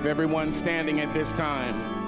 everyone standing at this time.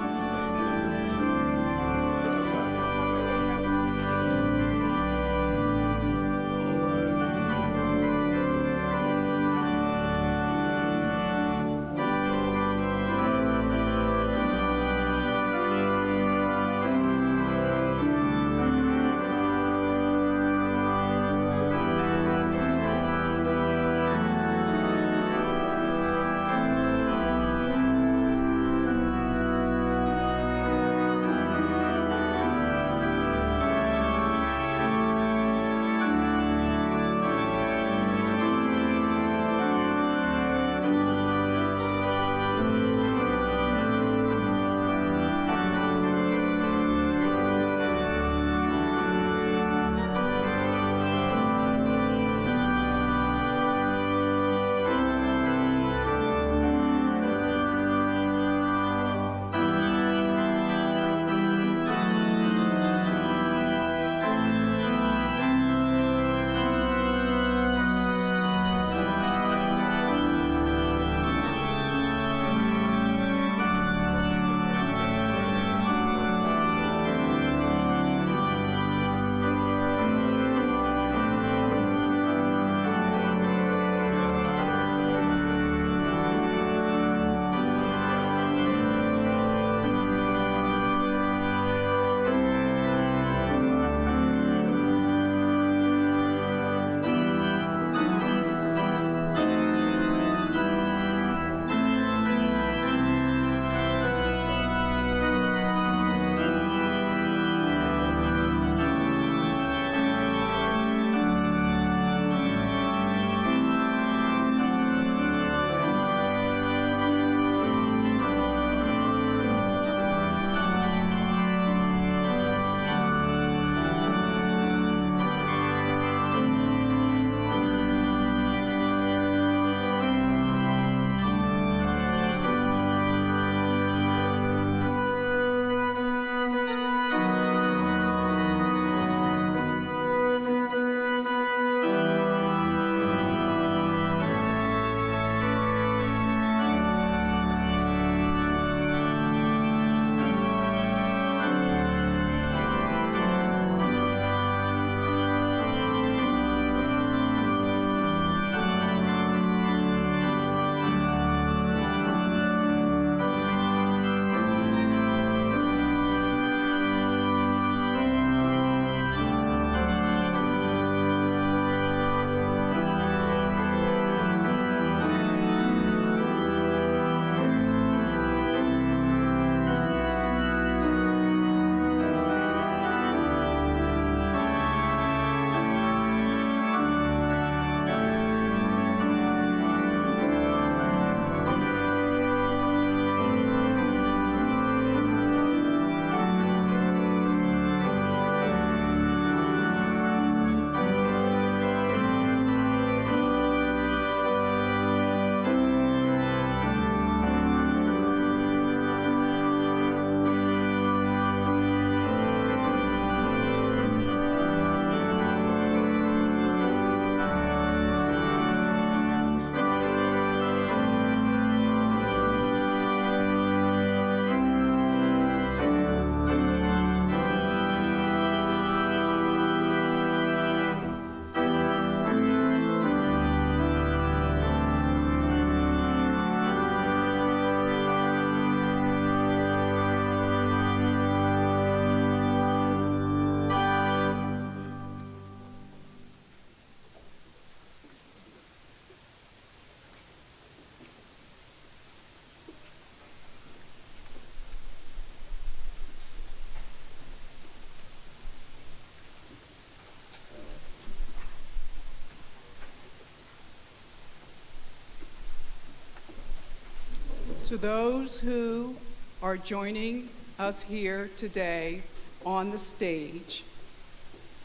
To those who are joining us here today on the stage,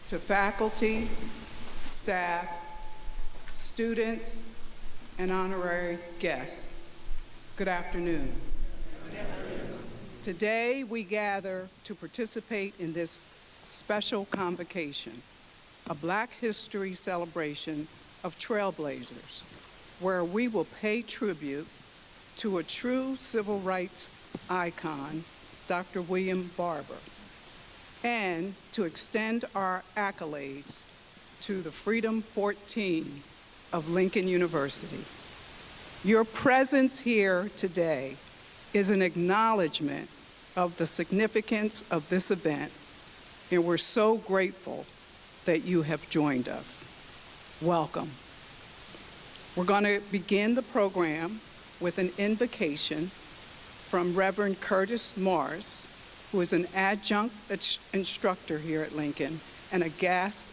to faculty, staff, students, and honorary guests, good afternoon. Good afternoon. Today we gather to participate in this special convocation, a Black History celebration of Trailblazers, where we will pay tribute to a true civil rights icon, Dr. William Barber, and to extend our accolades to the Freedom 14 of Lincoln University. Your presence here today is an acknowledgement of the significance of this event, and we're so grateful that you have joined us. Welcome. We're going to begin the program with an invocation from Reverend Curtis Morris, who is an adjunct instructor here at Lincoln and a guest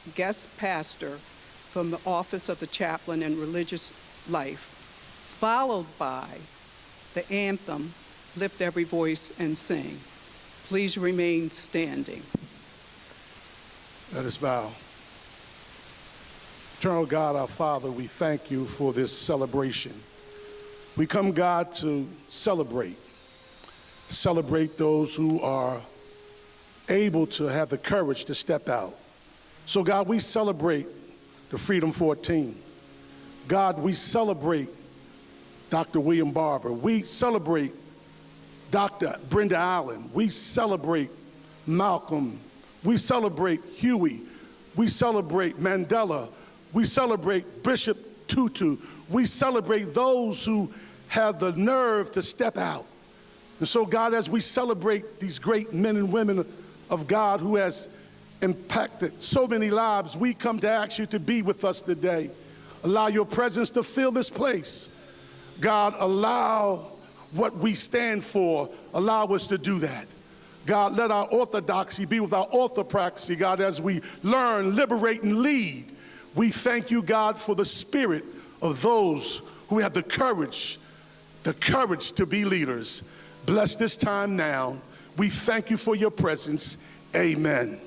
pastor from the Office of the Chaplain in Religious Life, followed by the anthem, Lift Every Voice and Sing. Please remain standing. Let us bow. Eternal God, our Father, we thank you for this celebration. We come, God, to celebrate those who are able to have the courage to step out. So, God, we celebrate the Freedom 14. God, we celebrate Dr. William Barber. We celebrate Dr. Brenda Allen. We celebrate Malcolm. We celebrate Huey. We celebrate Mandela. We celebrate Bishop Tutu. We celebrate those who have the nerve to step out. And so, God, as we celebrate these great men and women of God who has impacted so many lives, we come to ask you to be with us today. Allow your presence to fill this place. God, allow what we stand for, allow us to do that. God, let our orthodoxy be with our orthopraxy, God, as we learn, liberate, and lead. We thank you, God, for the spirit of those who have the courage to be leaders. Bless this time now. We thank you for your presence. Amen.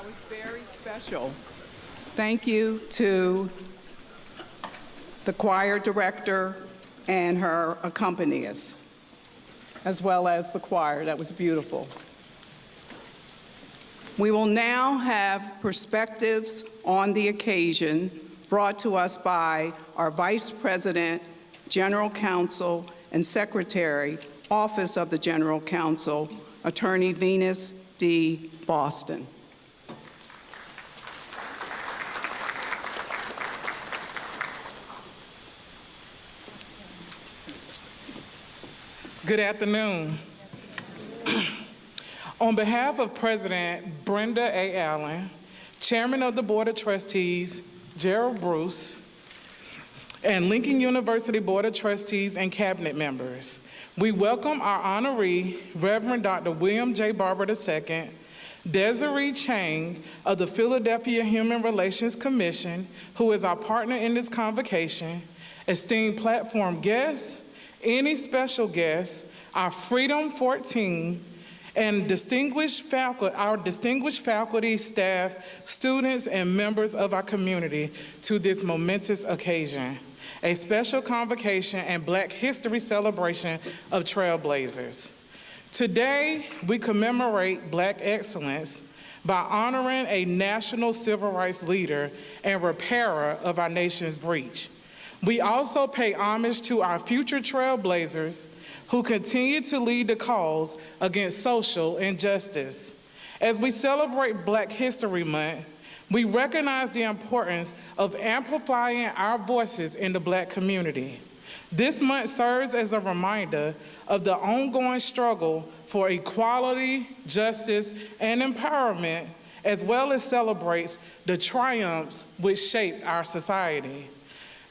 was very special. Thank you to the choir director and her accompanist, as well as the choir. That was beautiful. We will now have perspectives on the occasion brought to us by our Vice President, General Counsel, and Secretary, Office of the General Counsel, Attorney Venus D. Boston. Good afternoon. On behalf of President Brenda A. Allen, Chairman of the Board of Trustees, Gerald Bruce, and Lincoln University Board of Trustees and Cabinet members, we welcome our honoree, Reverend Dr. William J. Barber II, Desiree Chang of the Philadelphia Human Relations Commission, who is our partner in this convocation, esteemed platform guests, any special guests, our Freedom 14, and our distinguished faculty, staff, students, and members of our community to this momentous occasion, a special convocation and Black History celebration of Trailblazers. Today, we commemorate Black excellence by honoring a national civil rights leader and repairer of our nation's breach. We also pay homage to our future trailblazers who continue to lead the cause against social injustice. As we celebrate Black History Month, we recognize the importance of amplifying our voices in the Black community. This month serves as a reminder of the ongoing struggle for equality, justice, and empowerment, as well as celebrates the triumphs which shape our society.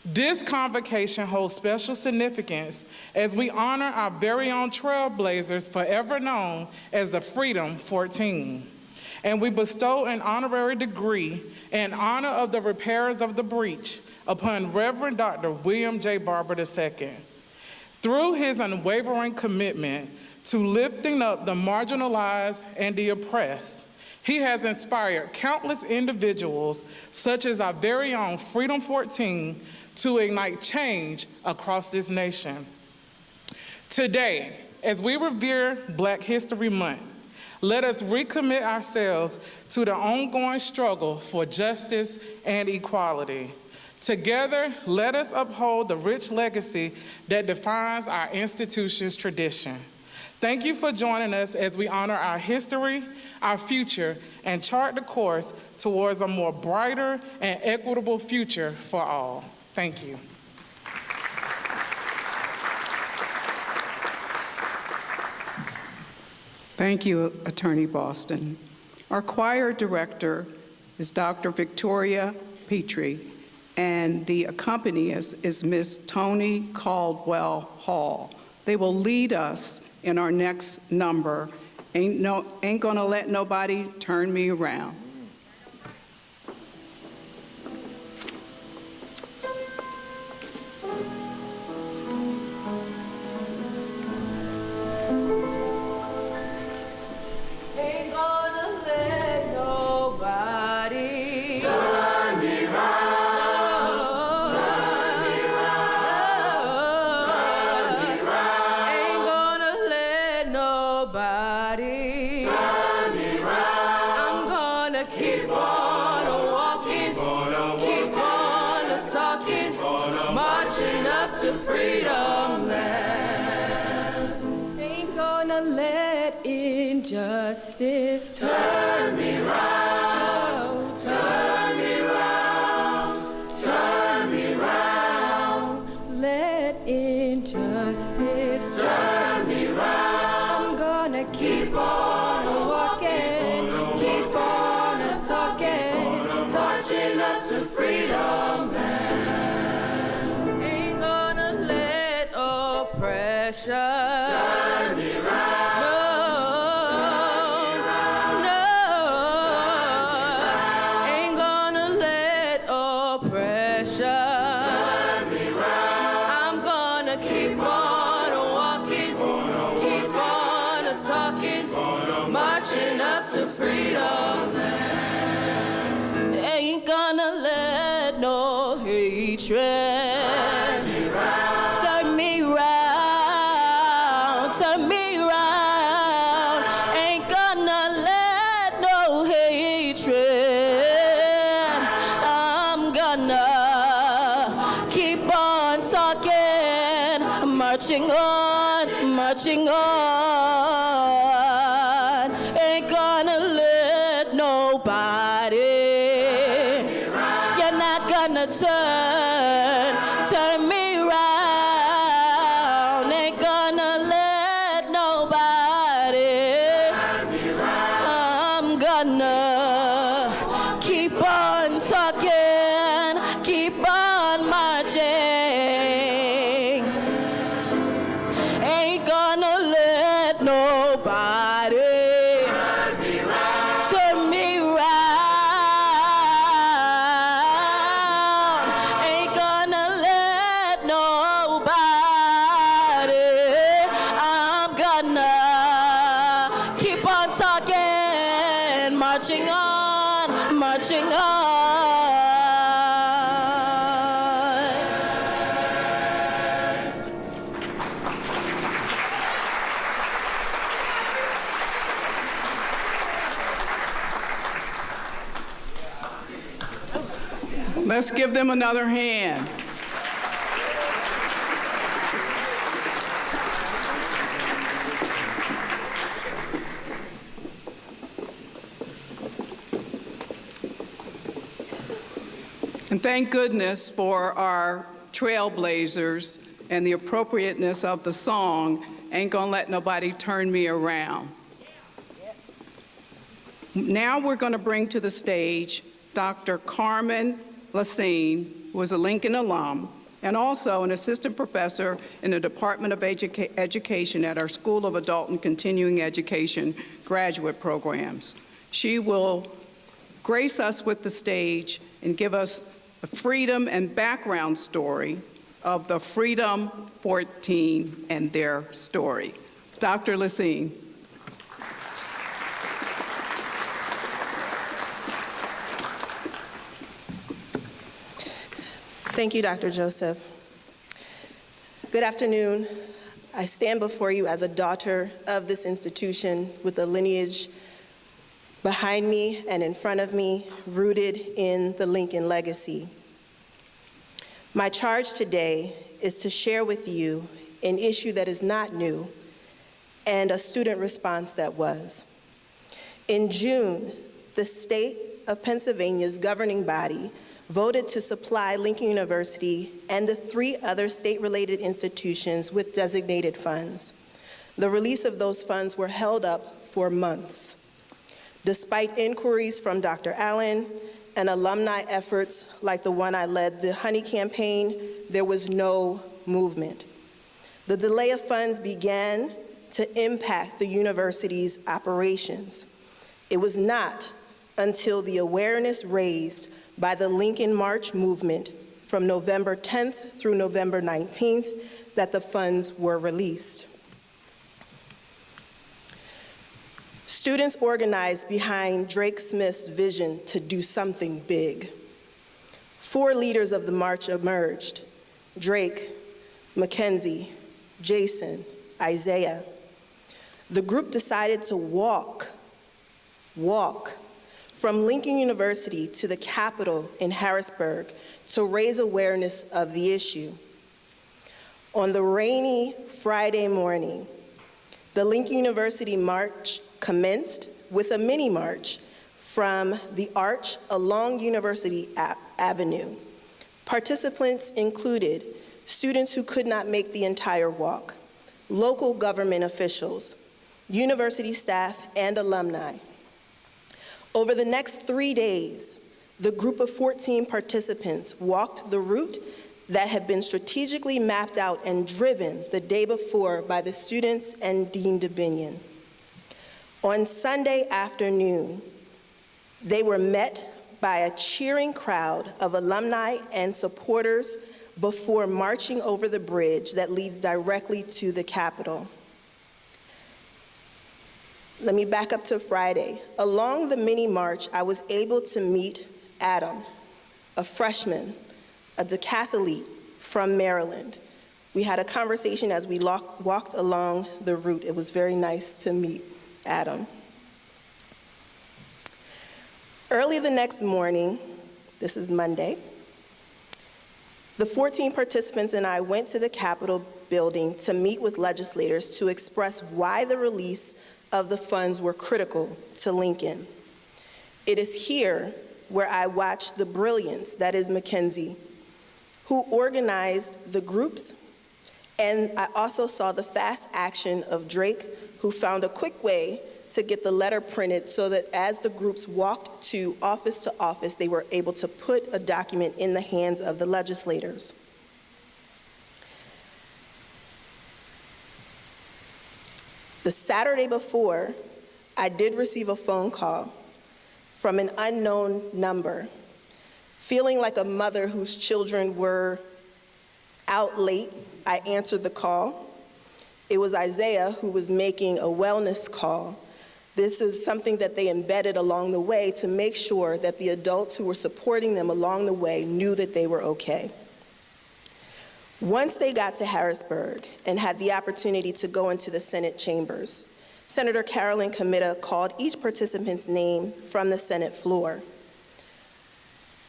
This convocation holds special significance as we honor our very own trailblazers, forever known as the Freedom 14. And we bestow an honorary degree in honor of the repairers of the breach upon Reverend Dr. William J. Barber II. Through his unwavering commitment to lifting up the marginalized and the oppressed, he has inspired countless individuals, such as our very own Freedom 14, to ignite change across this nation. Today, as we revere Black History Month, let us recommit ourselves to the ongoing struggle for justice and equality. Together, let us uphold the rich legacy that defines our institution's tradition. Thank you for joining us as we honor our history, our future, and chart the course towards a more brighter and equitable future for all. Thank you. Thank you, Attorney Boston. Our choir director is Dr. Victoria Petrie, and the accompanist is Miss Tony Caldwell Hall. They will lead us in our next number, Ain't Gonna Let Nobody Turn Me Around. To freedom land. Ain't gonna let injustice turn me round, turn me round, turn me round. Let injustice turn me round. I'm gonna keep on walking, keep on talking, torching up to freedom land. Turn me round. No, no, ain't gonna let oppression turn me round. I'm gonna keep on walking, keep on talking, marching up to freedom land. hatred. Turn me round, turn me round. Ain't gonna let no hatred. I'm gonna keep on talking, marching on, marching on. Ain't gonna let nobody. You're not gonna turn me round. Ain't gonna let nobody. I'm gonna keep on talking, keep on marching. Ain't gonna let nobody turn me round. Ain't gonna let nobody. I'm gonna keep on talking, marching on, marching on. Let's give them another hand. And thank goodness for our Trailblazers and the appropriateness of the song, Ain't Gonna Let Nobody Turn Me Around. Now we're going to bring to the stage Dr. Carmen Lassine, who is a Lincoln alum and also an assistant professor in the Department of Education at our School of Adult and Continuing Education graduate programs. She will grace us with the stage and give us the freedom and background story of the Freedom 14 and their story. Dr. Lassine. Thank you, Dr. Joseph. Good afternoon. I stand before you as a daughter of this institution with a lineage behind me and in front of me, rooted in the Lincoln legacy. My charge today is to share with you an issue that is not new and a student response that was. In June, the state of Pennsylvania's governing body voted to supply Lincoln University and the 3 other state-related institutions with designated funds. The release of those funds were held up for months. Despite inquiries from Dr. Allen and alumni efforts like the one I led, the Honey Campaign, there was no movement. The delay of funds began to impact the university's operations. It was not until the awareness raised by the Lincoln March movement from November 10th through November 19th that the funds were released. Students organized behind Drake Smith's vision to do something big. 4 leaders of the march emerged: Drake, Mackenzie, Jason, Isaiah. The group decided to walk from Lincoln University to the Capitol in Harrisburg to raise awareness of the issue. On the rainy Friday morning, the Lincoln University March commenced with a mini march from the arch along University Avenue. Participants included students who could not make the entire walk, local government officials, university staff, and alumni. Over the next 3 days, the group of 14 participants walked the route that had been strategically mapped out and driven the day before by the students and Dean Dubinion. On Sunday afternoon, they were met by a cheering crowd of alumni and supporters before marching over the bridge that leads directly to the Capitol. Let me back up to Friday. Along the mini march, I was able to meet Adam, a freshman a decathlete from Maryland. We had a conversation as we walked along the route. It was very nice to meet Adam. Early the next morning, this is Monday, the 14 participants and I went to the Capitol building to meet with legislators to express why the release of the funds were critical to Lincoln. It is here where I watched the brilliance that is Mackenzie, who organized the groups, and I also saw the fast action of Drake, who found a quick way to get the letter printed so that as the groups walked to office, they were able to put a document in the hands of the legislators. The Saturday before, I did receive a phone call from an unknown number. Feeling like a mother whose children were out late, I answered the call. It was Isaiah who was making a wellness call. This is something that they embedded along the way to make sure that the adults who were supporting them along the way knew that they were okay. Once they got to Harrisburg and had the opportunity to go into the Senate chambers, Senator Carolyn Committa called each participant's name from the Senate floor.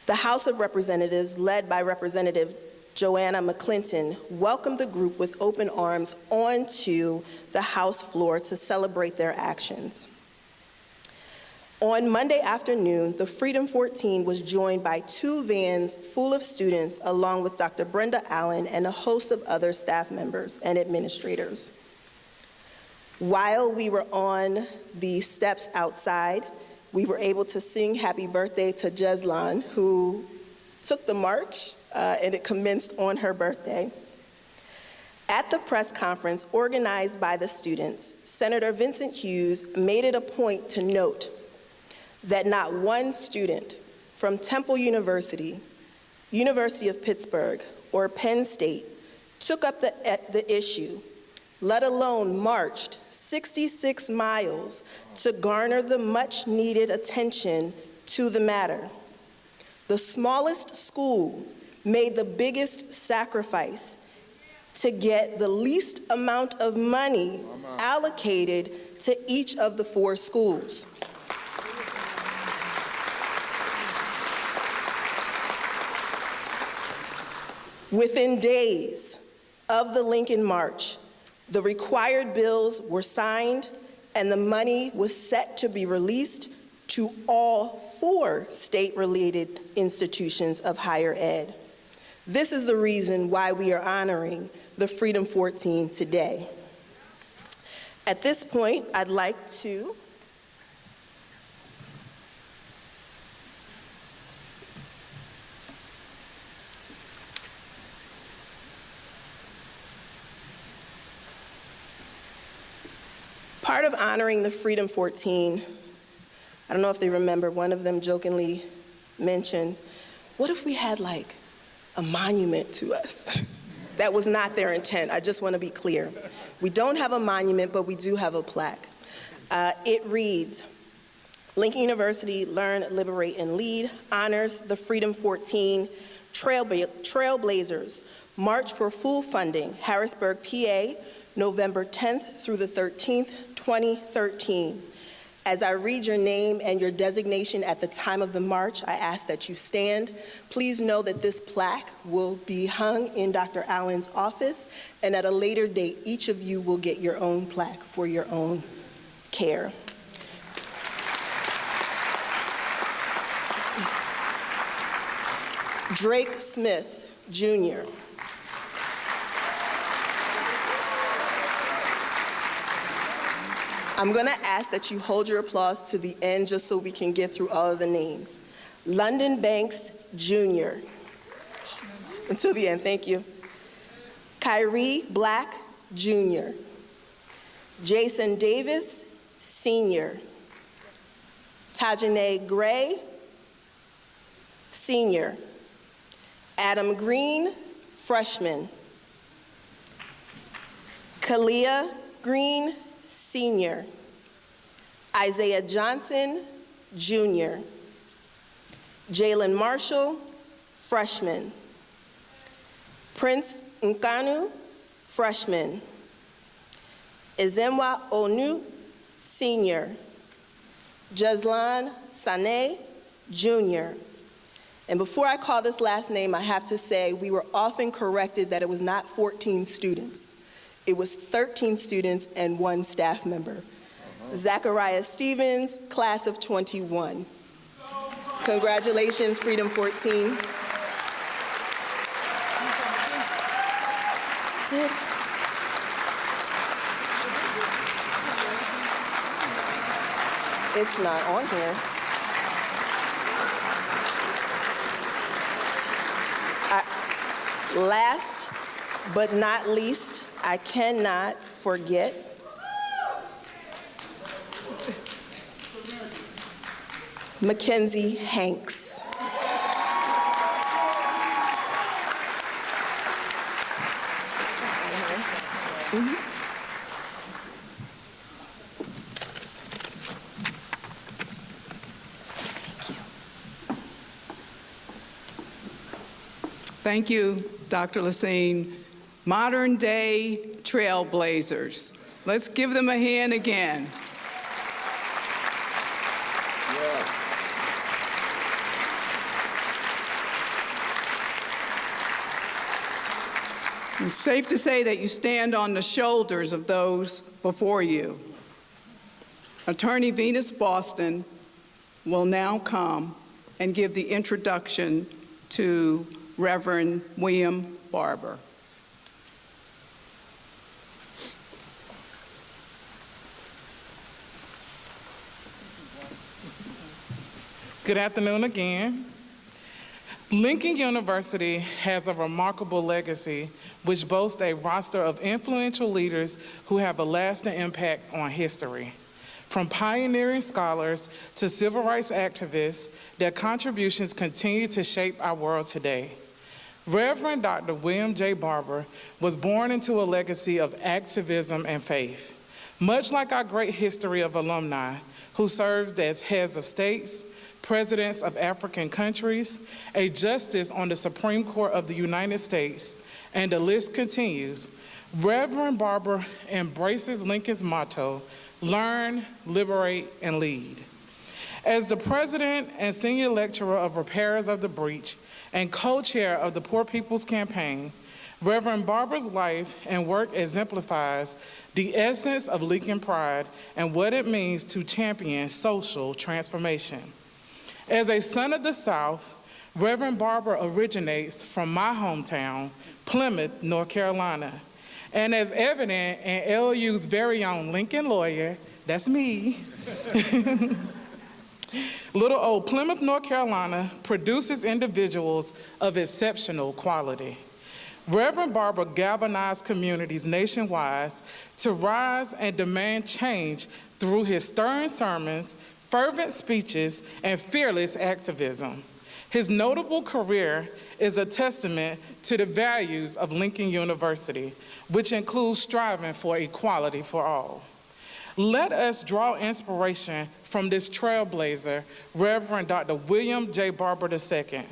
The House of Representatives, led by Representative Joanna McClinton, welcomed the group with open arms onto the House floor to celebrate their actions. On Monday afternoon, the Freedom 14 was joined by 2 vans full of students, along with Dr. Brenda Allen and a host of other staff members and administrators. While we were on the steps outside, we were able to sing happy birthday to Jeslan, who took the march, and it commenced on her birthday. At the press conference organized by the students, Senator Vincent Hughes made it a point to note that not one student from Temple University, University of Pittsburgh, or Penn State took up the issue, let alone marched 66 miles to garner the much-needed attention to the matter. The smallest school made the biggest sacrifice to get the least amount of money allocated to each of the 4 schools. Within days of the Lincoln March, the required bills were signed and the money was set to be released to all 4 state-related institutions of higher ed. This is the reason why we are honoring the Freedom 14 today. At this point, I'd like to part of honoring the Freedom 14, I don't know if they remember, one of them jokingly mentioned, what if we had like a monument to us? That was not their intent, I just want to be clear. We don't have a monument, but we do have a plaque. It reads, Lincoln University Learn, Liberate, and Lead honors the Freedom 14 Trailblazers March for Full Funding, Harrisburg, PA, November 10th through the 13th, 2013. As I read your name and your designation at the time of the march, I ask that you stand. Please know that this plaque will be hung in Dr. Allen's office, and at a later date, each of you will get your own plaque for your own care. Drake Smith, Jr. I'm going to ask that you hold your applause to the end just so we can get through all of the names. London Banks, Jr. Until the end, thank you. Kyrie Black, Jr. Jason Davis, Sr. Tajane Gray, Senior. Adam Green, Freshman. Kalia Green, Senior. Isaiah Johnson, Junior. Jalen Marshall, Freshman. Prince Nkanu, freshman. Ezenwa Onu, senior. Jazlan Sane, junior. And before I call this last name, I have to say we were often corrected that it was not 14 students. It was 13 students and 1 staff member. Zachariah Stevens, class of 21. Congratulations, Freedom 14. It's not on here. Last but not least, I cannot forget Mackenzie Hanks. Thank you, Dr. Lassine. Modern day trailblazers. Let's give them a hand again. It's safe to say that you stand on the shoulders of those before you. Attorney Venus Boston will now come and give the introduction to Reverend William Barber. Good afternoon again. Lincoln University has a remarkable legacy which boasts a roster of influential leaders who have a lasting impact on history. From pioneering scholars to civil rights activists, their contributions continue to shape our world today. Reverend Dr. William J. Barber was born into a legacy of activism and faith. Much like our great history of alumni who served as heads of states, presidents of African countries, a justice on the Supreme Court of the United States, and the list continues, Reverend Barber embraces Lincoln's motto, learn, liberate, and lead. As the president and senior lecturer of Repairers of the Breach and co-chair of the Poor People's Campaign, Reverend Barber's life and work exemplifies the essence of Lincoln pride and what it means to champion social transformation. As a son of the South, Reverend Barber originates from my hometown, Plymouth, North Carolina. And as evident in LU's very own Lincoln lawyer, that's me, little old Plymouth, North Carolina produces individuals of exceptional quality. Reverend Barber galvanized communities nationwide to rise and demand change through his stirring sermons, fervent speeches, and fearless activism. His notable career is a testament to the values of Lincoln University, which includes striving for equality for all. Let us draw inspiration from this trailblazer, Reverend Dr. William J. Barber II.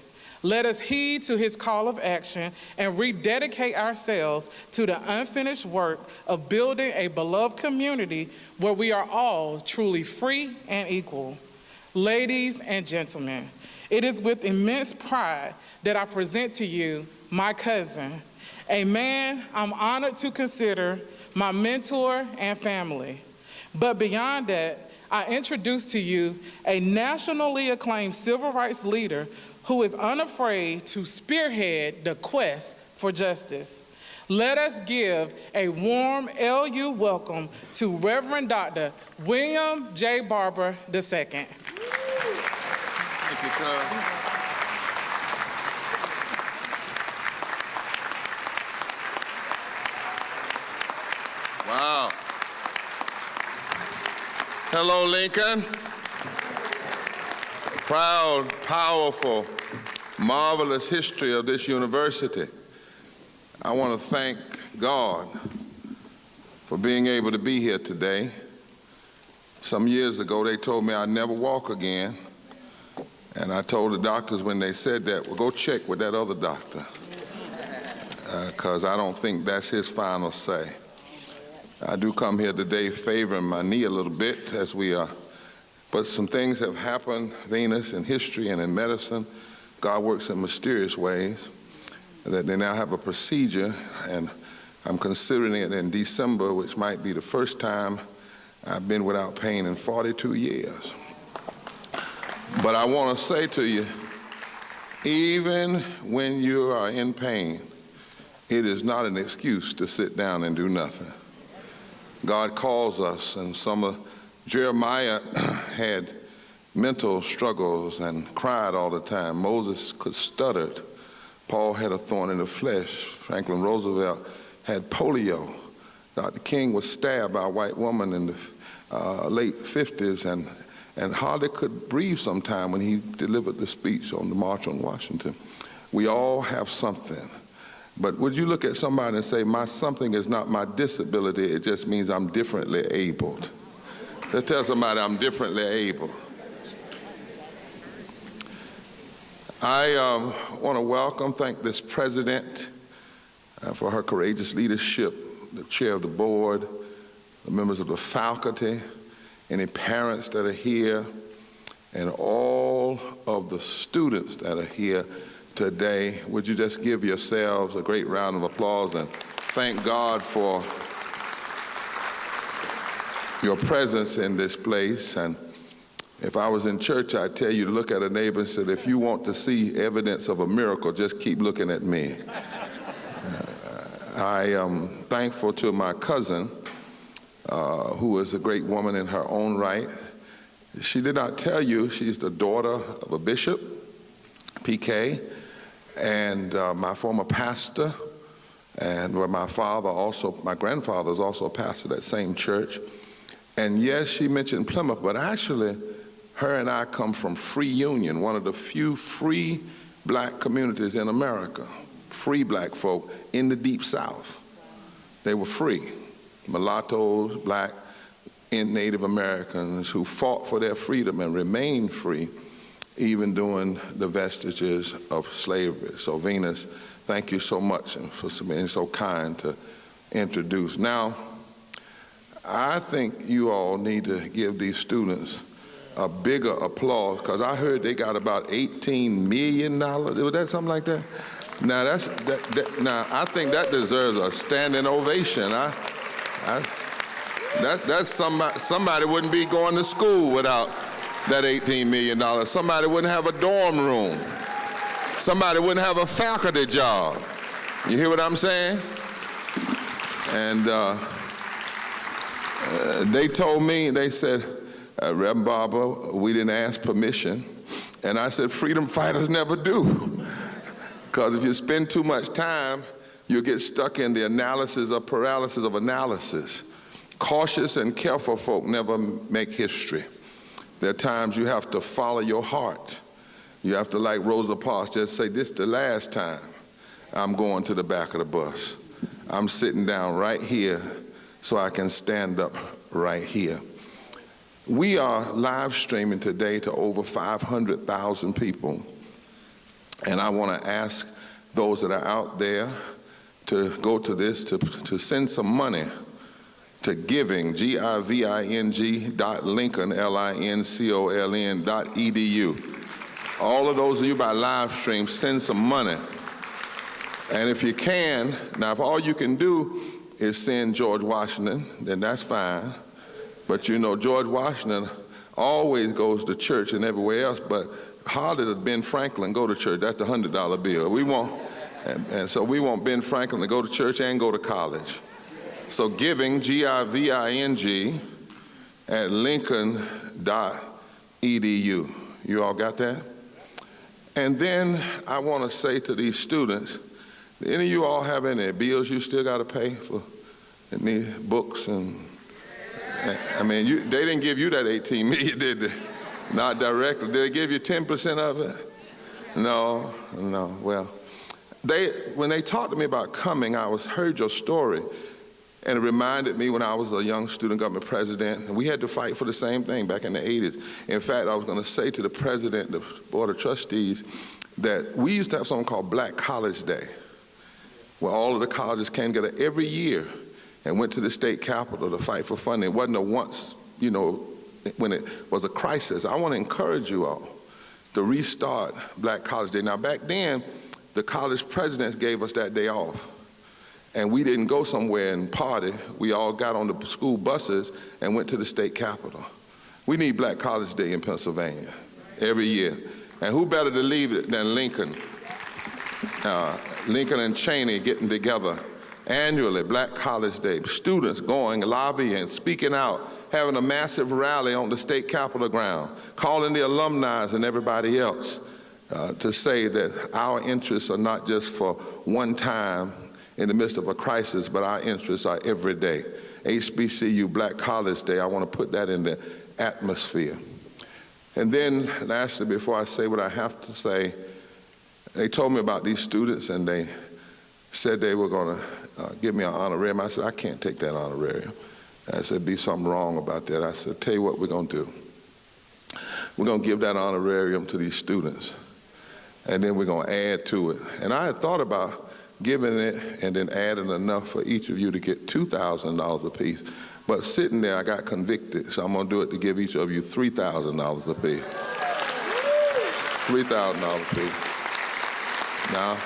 Let us heed to his call of action and rededicate ourselves to the unfinished work of building a beloved community where we are all truly free and equal. Ladies and gentlemen, it is with immense pride that I present to you my cousin, a man I'm honored to consider my mentor and family. But beyond that, I introduce to you a nationally acclaimed civil rights leader who is unafraid to spearhead the quest for justice. Let us give a warm LU welcome to Reverend Dr. William J. Barber II. Thank you, Cub. Wow. Hello, Lincoln. Proud, powerful, marvelous history of this university. I want to thank God for being able to be here today. Some years ago, they told me I'd never walk again. And I told the doctors when they said that, well, go check with that other doctor. because I don't think that's his final say. I do come here today favoring my knee a little bit as we are, but some things have happened, Venus, in history and in medicine. God works in mysterious ways, that they now have a procedure, and I'm considering it in December, which might be the first time I've been without pain in 42 years. But I want to say to you, even when you are in pain, it is not an excuse to sit down and do nothing. God calls us, and Jeremiah had mental struggles and cried all the time. Moses could stutter. Paul had a thorn in the flesh. Franklin Roosevelt had polio. Dr. King was stabbed by a white woman in the late 50s and hardly could breathe sometime when he delivered the speech on the March on Washington. We all have something. But would you look at somebody and say, my something is not my disability, it just means I'm differently abled. Let's tell somebody I'm differently able. I want to thank this president for her courageous leadership, the chair of the board, the members of the faculty, any parents that are here, and all of the students that are here today. Would you just give yourselves a great round of applause and thank God for your presence in this place. And if I was in church, I'd tell you to look at a neighbor and say, if you want to see evidence of a miracle, just keep looking at me. I am thankful to my cousin, who is a great woman in her own right. She did not tell you she's the daughter of a bishop, PK, and my former pastor, and where my grandfather is also a pastor at that same church. And yes, she mentioned Plymouth, but actually, her and I come from Free Union, one of the few free black communities in America, free black folk in the Deep South. They were free. Mulattoes, black, and Native Americans who fought for their freedom and remained free even during the vestiges of slavery. So Venus, thank you so much for being so kind to introduce. Now, I think you all need to give these students a bigger applause, because I heard they got about $18 million. Was that something like that? Now, now I think that deserves a standing ovation. That's somebody wouldn't be going to school without that $18 million. Somebody wouldn't have a dorm room. Somebody wouldn't have a faculty job. You hear what I'm saying? And they told me, they said, Reverend Barber, we didn't ask permission. And I said, freedom fighters never do. Because if you spend too much time, you'll get stuck in the analysis of paralysis of analysis. Cautious and careful folk never make history. There are times you have to follow your heart. You have to, like Rosa Parks, just say, this is the last time I'm going to the back of the bus. I'm sitting down right here so I can stand up right here. We are live streaming today to over 500,000 people. And I want to ask those that are out there to go to this, to send some money to giving, giving.lincoln, lincoln.edu. All of those of you by live stream, send some money. And if you can, now if all you can do is send George Washington, then that's fine. But you know, George Washington always goes to church and everywhere else, but hardly does Ben Franklin go to church. That's the $100 bill. We want, and so we want Ben Franklin to go to church and go to college. So giving, giving, at lincoln.edu. You all got that? And then I want to say to these students, any of you all have any bills you still got to pay for? Any books and, I mean, they didn't give you that $18 million, did they? Not directly. Did they give you 10% of it? No. Well, when they talked to me about coming, I heard your story, and it reminded me when I was a young student government president, and we had to fight for the same thing back in the 80s. In fact, I was going to say to the president of the Board of Trustees that we used to have something called Black College Day, where all of the colleges came together every year and went to the state capitol to fight for funding. It wasn't a once, when it was a crisis. I want to encourage you all to restart Black College Day. Now, back then, the college presidents gave us that day off. And we didn't go somewhere and party. We all got on the school buses and went to the state capitol. We need Black College Day in Pennsylvania every year. And who better to lead it than Lincoln? Lincoln and Cheney getting together annually, Black College Day. Students going, lobbying, speaking out, having a massive rally on the state capitol ground, calling the alumni and everybody else to say that our interests are not just for one time in the midst of a crisis, but our interests are every day. HBCU Black College Day, I want to put that in the atmosphere. And then lastly, before I say what I have to say, they told me about these students and they said they were going to give me an honorarium. I said, I can't take that honorarium. I said, be something wrong about that. I said, tell you what we're going to do. We're going to give that honorarium to these students, and then we're going to add to it. And I had thought about giving it and then adding enough for each of you to get $2,000 apiece. But sitting there, I got convicted, so I'm going to do it to give each of you $3,000 apiece. $3,000 apiece. Now,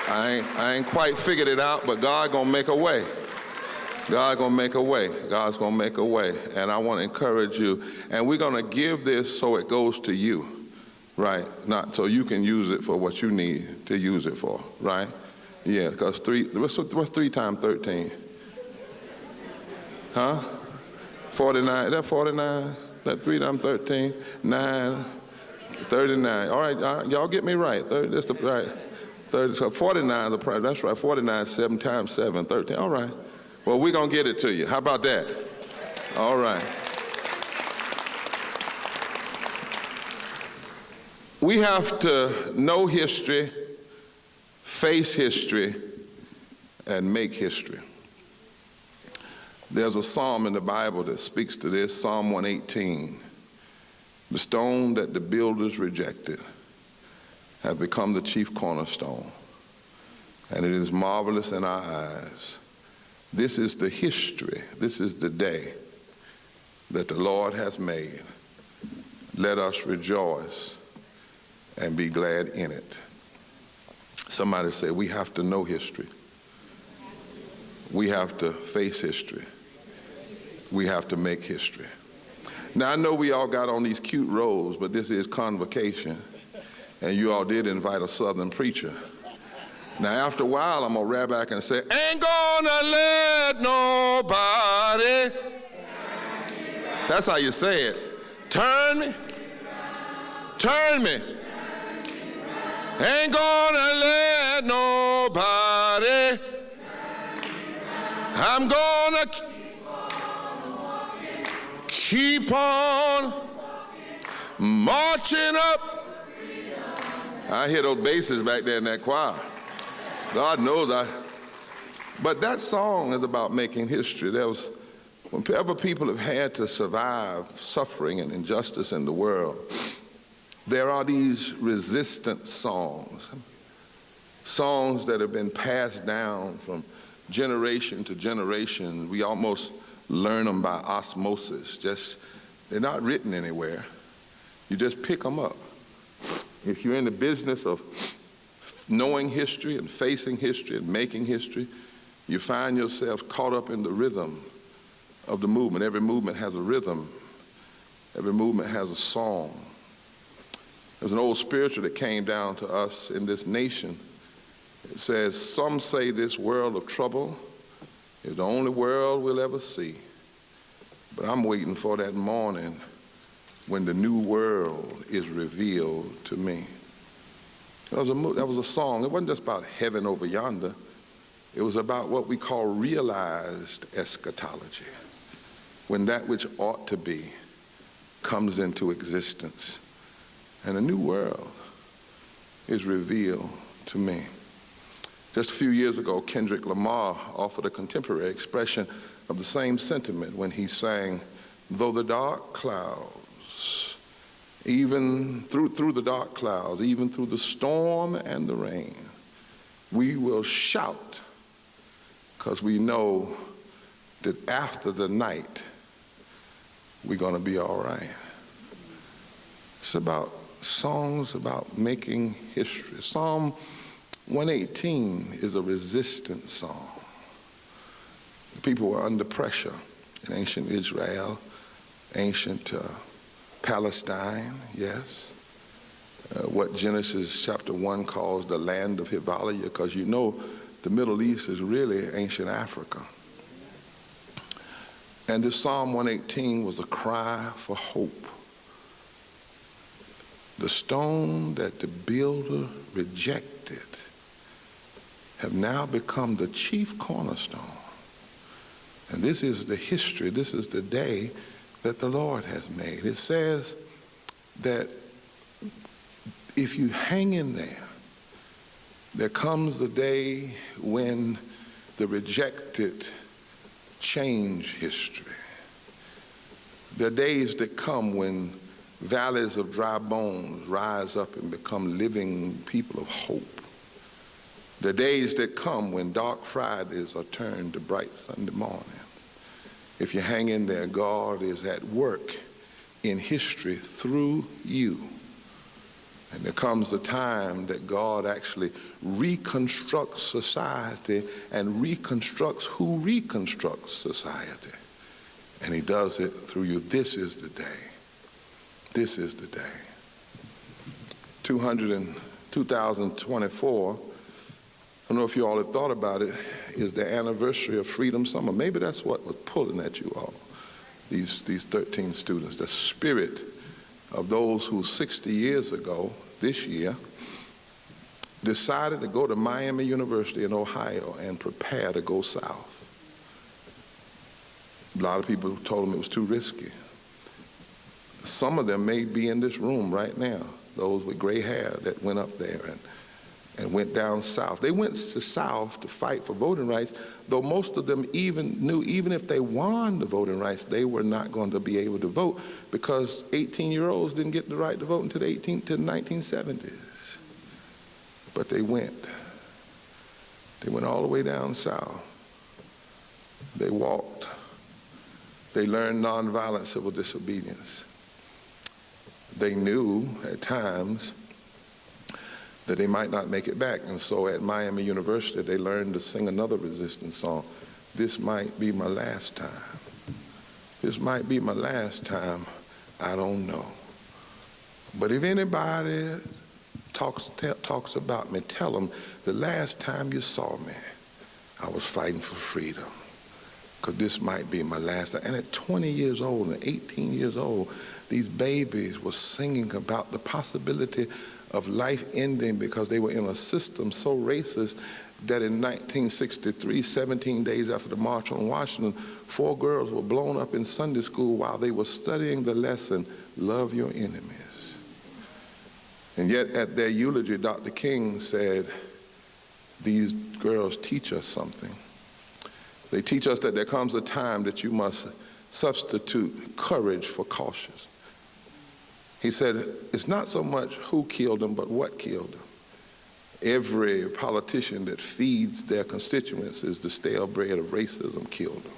I ain't quite figured it out, but God going to make a way. God's going to make a way. God's going to make a way. And I want to encourage you. And we're going to give this so it goes to you, right? Not so you can use it for what you need to use it for, right? Yeah, because what's 3 times 13? Huh? 49. Is that 49? That 3 times 13? 9. 39. All right, y'all get me right. 30, that's the right. 30. So 49 is the price. That's right. 49, 7 times 7, 13. All right. Well, we're going to get it to you. How about that? All right. We have to know history, face history, and make history. There's a psalm in the Bible that speaks to this, Psalm 118. The stone that the builders rejected have become the chief cornerstone, and it is marvelous in our eyes. This is the history, this is the day that the Lord has made. Let us rejoice and be glad in it. Somebody say, we have to know history. We have to face history. We have to make history. Now, I know we all got on these cute robes, but this is Convocation, and you all did invite a Southern preacher. Now, after a while, I'm going to rap back and say, ain't gonna let nobody. That's how you say it. Turn me. Turn me. Ain't gonna let nobody. I'm gonna keep on marching up. I hear those basses back there in that choir. God knows but that song is about making history. Whenever people have had to survive suffering and injustice in the world, there are these resistance songs that have been passed down from generation to generation. We almost learn them by osmosis. They're not written anywhere. You just pick them up. If you're in the business of knowing history and facing history and making history, you find yourself caught up in the rhythm of the movement. Every movement has a rhythm. Every movement has a song. There's an old spiritual that came down to us in this nation. It says, some say this world of trouble is the only world we'll ever see. But I'm waiting for that morning when the new world is revealed to me. That was a song. It wasn't just about heaven over yonder. It was about what we call realized eschatology, when that which ought to be comes into existence, and a new world is revealed to me. Just a few years ago, Kendrick Lamar offered a contemporary expression of the same sentiment when he sang, though the dark clouds, even through the dark clouds, even through the storm and the rain, We will shout because we know that after the night, we're going to be all right. It's about songs about making history. Psalm 118 is a resistance song. The people were under pressure in ancient Israel, ancient Palestine, yes. What Genesis chapter 1 calls the land of Hivalia, because you know the Middle East is really ancient Africa. And this Psalm 118 was a cry for hope. The stone that the builder rejected have now become the chief cornerstone. And this is the history, this is the day that the Lord has made. It says that if you hang in there comes the day when the rejected change history. There are days that come when valleys of dry bones rise up and become living people of hope. The days that come when dark Fridays are turned to bright Sunday morning. If you hang in there, God is at work in history through you. And there comes a time that God actually reconstructs society and reconstructs who reconstructs society. And he does it through you. This is the day. This is the day. 2024, I don't know if you all have thought about it, is the anniversary of Freedom Summer. Maybe that's what was pulling at you all, these 13 students. The spirit of those who 60 years ago, this year, decided to go to Miami University in Ohio and prepare to go south. A lot of people told them it was too risky. Some of them may be in this room right now, those with gray hair that went up there and went down south. They went to south to fight for voting rights, though most of them even knew even if they won the voting rights, they were not going to be able to vote because 18-year-olds didn't get the right to vote until the 1970s. But they went. They went all the way down south. They walked. They learned nonviolent civil disobedience. They knew at times that they might not make it back. And so at Miami University, they learned to sing another resistance song. This might be my last time. This might be my last time. I don't know. But if anybody talks about me, tell them the last time you saw me, I was fighting for freedom. Because this might be my last time. And at 20 years old and 18 years old, these babies were singing about the possibility of life ending because they were in a system so racist that in 1963, 17 days after the March on Washington, 4 girls were blown up in Sunday school while they were studying the lesson, love your enemies. And yet at their eulogy, Dr. King said, these girls teach us something. They teach us that there comes a time that you must substitute courage for caution. He said, it's not so much who killed them, but what killed them. Every politician that feeds their constituents is the stale bread of racism killed them.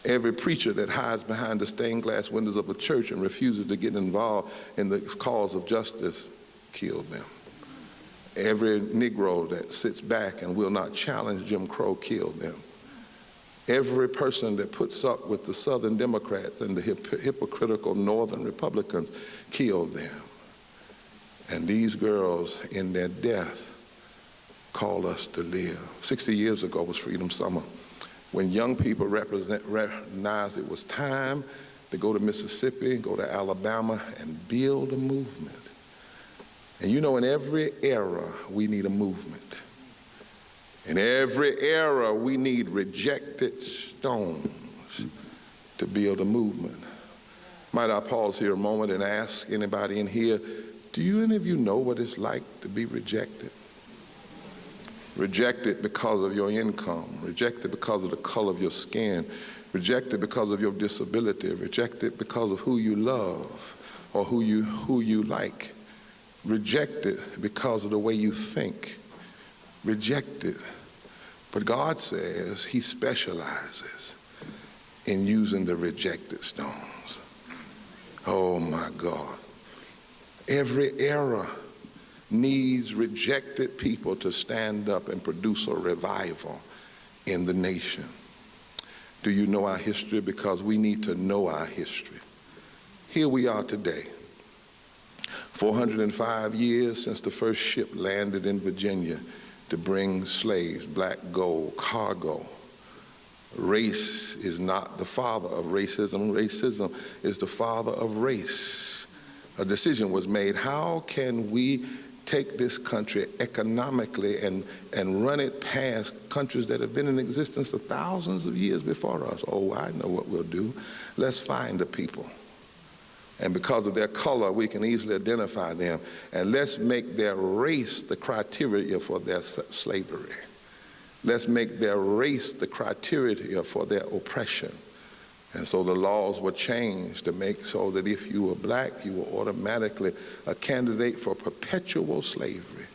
Every preacher that hides behind the stained glass windows of a church and refuses to get involved in the cause of justice killed them. Every Negro that sits back and will not challenge Jim Crow killed them. Every person that puts up with the Southern Democrats and the hypocritical Northern Republicans killed them. And these girls, in their death, call us to live. 60 years ago was Freedom Summer, when young people recognized it was time to go to Mississippi, go to Alabama, and build a movement. And you know, in every era, we need a movement. In every era, we need rejected stones to build a movement. Might I pause here a moment and ask anybody in here, do any of you know what it's like to be rejected? Rejected because of your income, rejected because of the color of your skin, rejected because of your disability, rejected because of who you love or who you like, rejected because of the way you think, rejected. But God says he specializes in using the rejected stones. Oh my God. Every era needs rejected people to stand up and produce a revival in the nation. Do you know our history? Because we need to know our history. Here we are today, 405 years since the first ship landed in Virginia to bring slaves, black gold, cargo. Race is not the father of racism. Racism is the father of race. A decision was made, how can we take this country economically and run it past countries that have been in existence for thousands of years before us? Oh, I know what we'll do. Let's find the people. And because of their color, we can easily identify them. And let's make their race the criteria for their slavery. Let's make their race the criteria for their oppression. And so the laws were changed to make so that if you were black, you were automatically a candidate for perpetual slavery,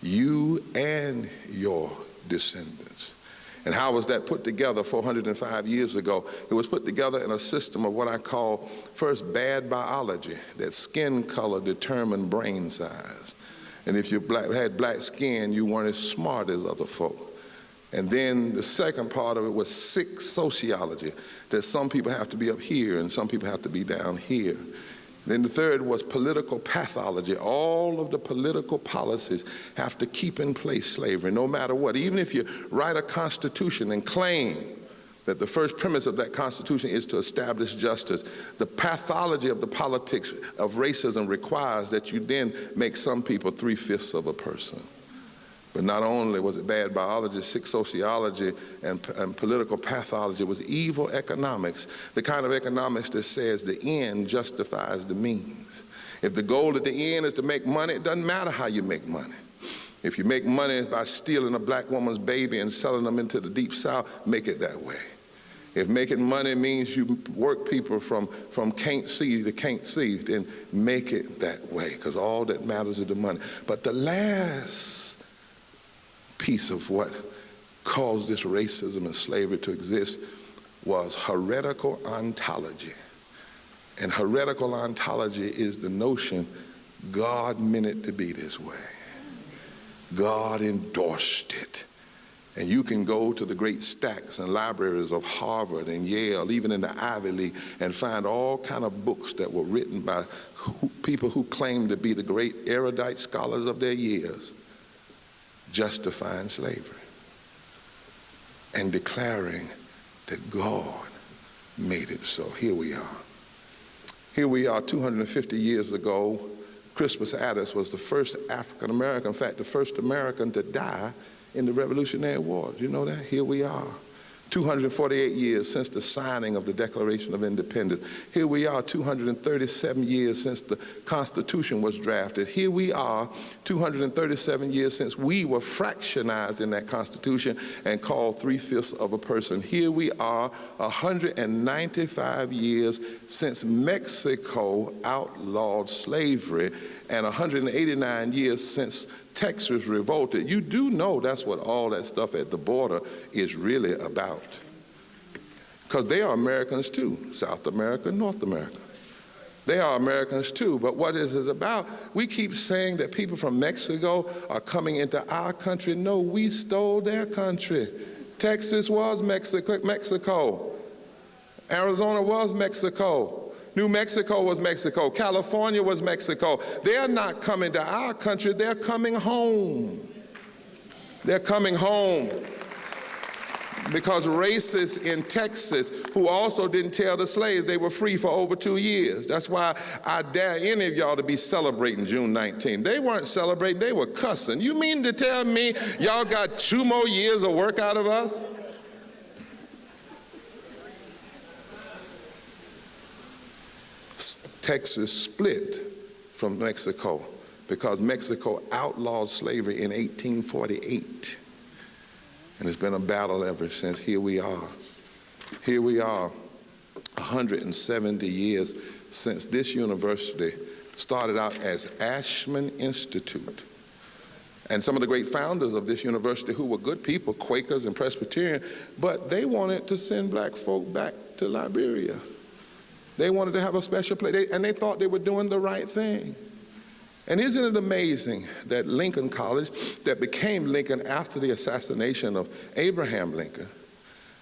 you and your descendants. And how was that put together 405 years ago? It was put together in a system of what I call first bad biology, that skin color determined brain size. And if you had black skin, you weren't as smart as other folk. And then the second part of it was sick sociology, that some people have to be up here and some people have to be down here. Then the third was political pathology. All of the political policies have to keep in place slavery, no matter what. Even if you write a constitution and claim that the first premise of that constitution is to establish justice, the pathology of the politics of racism requires that you then make some people 3/5 of a person. But not only was it bad biology, sick sociology, and political pathology, it was evil economics, the kind of economics that says the end justifies the means. If the goal at the end is to make money, it doesn't matter how you make money. If you make money by stealing a black woman's baby and selling them into the deep south, make it that way. If making money means you work people from can't see to can't see, then make it that way, because all that matters is the money. But the last piece of what caused this racism and slavery to exist was heretical ontology. And heretical ontology is the notion God meant it to be this way. God endorsed it. And you can go to the great stacks and libraries of Harvard and Yale, even in the Ivy League, and find all kind of books that were written by people who claimed to be the great erudite scholars of their years, justifying slavery and declaring that God made it so. Here we are. Here we are 250 years ago. Crispus Attucks was the first African American, in fact, the first American to die in the Revolutionary War. Do you know that? Here we are. 248 years since the signing of the Declaration of Independence. Here we are 237 years since the Constitution was drafted. Here we are 237 years since we were fractionized in that Constitution and called 3/5 of a person. Here we are 195 years since Mexico outlawed slavery and 189 years since Texas revolted. You do know that's what all that stuff at the border is really about. Because they are Americans too, South America, North America. They are Americans too, but what is it about? We keep saying that people from Mexico are coming into our country. No, we stole their country. Texas was Mexico. Arizona was Mexico. New Mexico was Mexico. California was Mexico. They're not coming to our country. They're coming home. They're coming home because racists in Texas who also didn't tell the slaves they were free for over 2 years. That's why I dare any of y'all to be celebrating June 19th. They weren't celebrating. They were cussing. You mean to tell me y'all got 2 more years of work out of us? Texas split from Mexico because Mexico outlawed slavery in 1848. And it's been a battle ever since. Here we are. Here we are, 170 years since this university started out as Ashman Institute. and some of the great founders of this university who were good people, Quakers and Presbyterian, but they wanted to send black folk back to Liberia. They wanted to have a special place, and they thought they were doing the right thing. And isn't it amazing that Lincoln College, that became Lincoln after the assassination of Abraham Lincoln,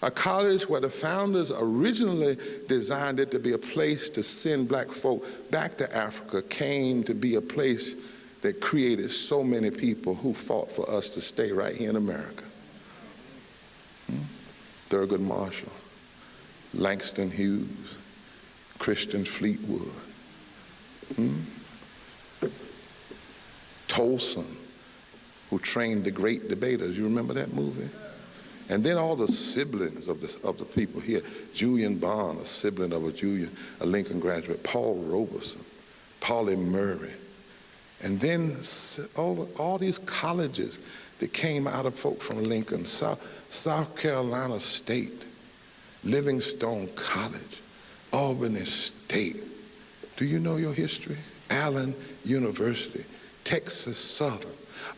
a college where the founders originally designed it to be a place to send black folk back to Africa, came to be a place that created so many people who fought for us to stay right here in America. Thurgood Marshall, Langston Hughes, Christian Fleetwood, Tolson, who trained the great debaters. You remember that movie? And then all the siblings of the people here. Julian Bond, a sibling of a Lincoln graduate. Paul Robeson, Pauli Murray. And then all these colleges that came out of folk from Lincoln, South Carolina State, Livingstone College, Albany State. Do you know your history? Allen University, Texas Southern,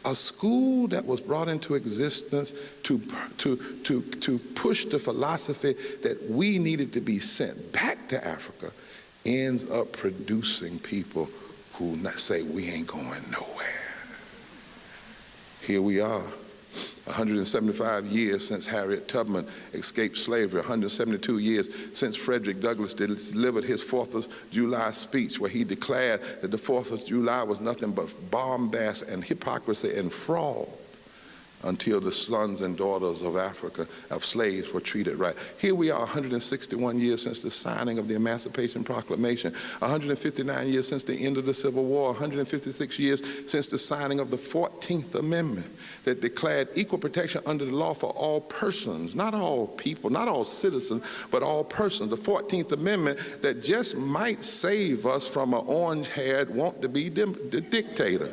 a school that was brought into existence to push the philosophy that we needed to be sent back to Africa, ends up producing people who say we ain't going nowhere. Here we are, 175 years since Harriet Tubman escaped slavery, 172 years since Frederick Douglass delivered his 4th of July speech, where he declared that the 4th of July was nothing but bombast and hypocrisy and fraud, until the sons and daughters of Africa, of slaves, were treated right. Here we are, 161 years since the signing of the Emancipation Proclamation, 159 years since the end of the Civil War, 156 years since the signing of the 14th Amendment that declared equal protection under the law for all persons, not all people, not all citizens, but all persons. The 14th Amendment that just might save us from an orange-haired want-to-be dictator.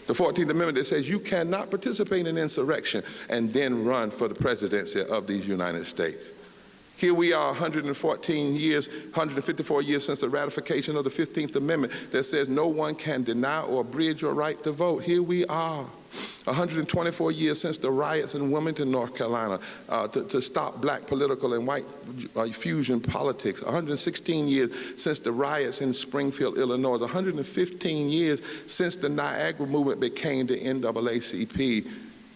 The 14th Amendment that says you cannot participate in insurrection and then run for the presidency of these United States. Here we are, 154 years since the ratification of the 15th Amendment that says no one can deny or abridge your right to vote. Here we are, 124 years since the riots in Wilmington, North Carolina, to stop black political and white fusion politics. 116 years since the riots in Springfield, Illinois. 115 years since the Niagara movement became the NAACP.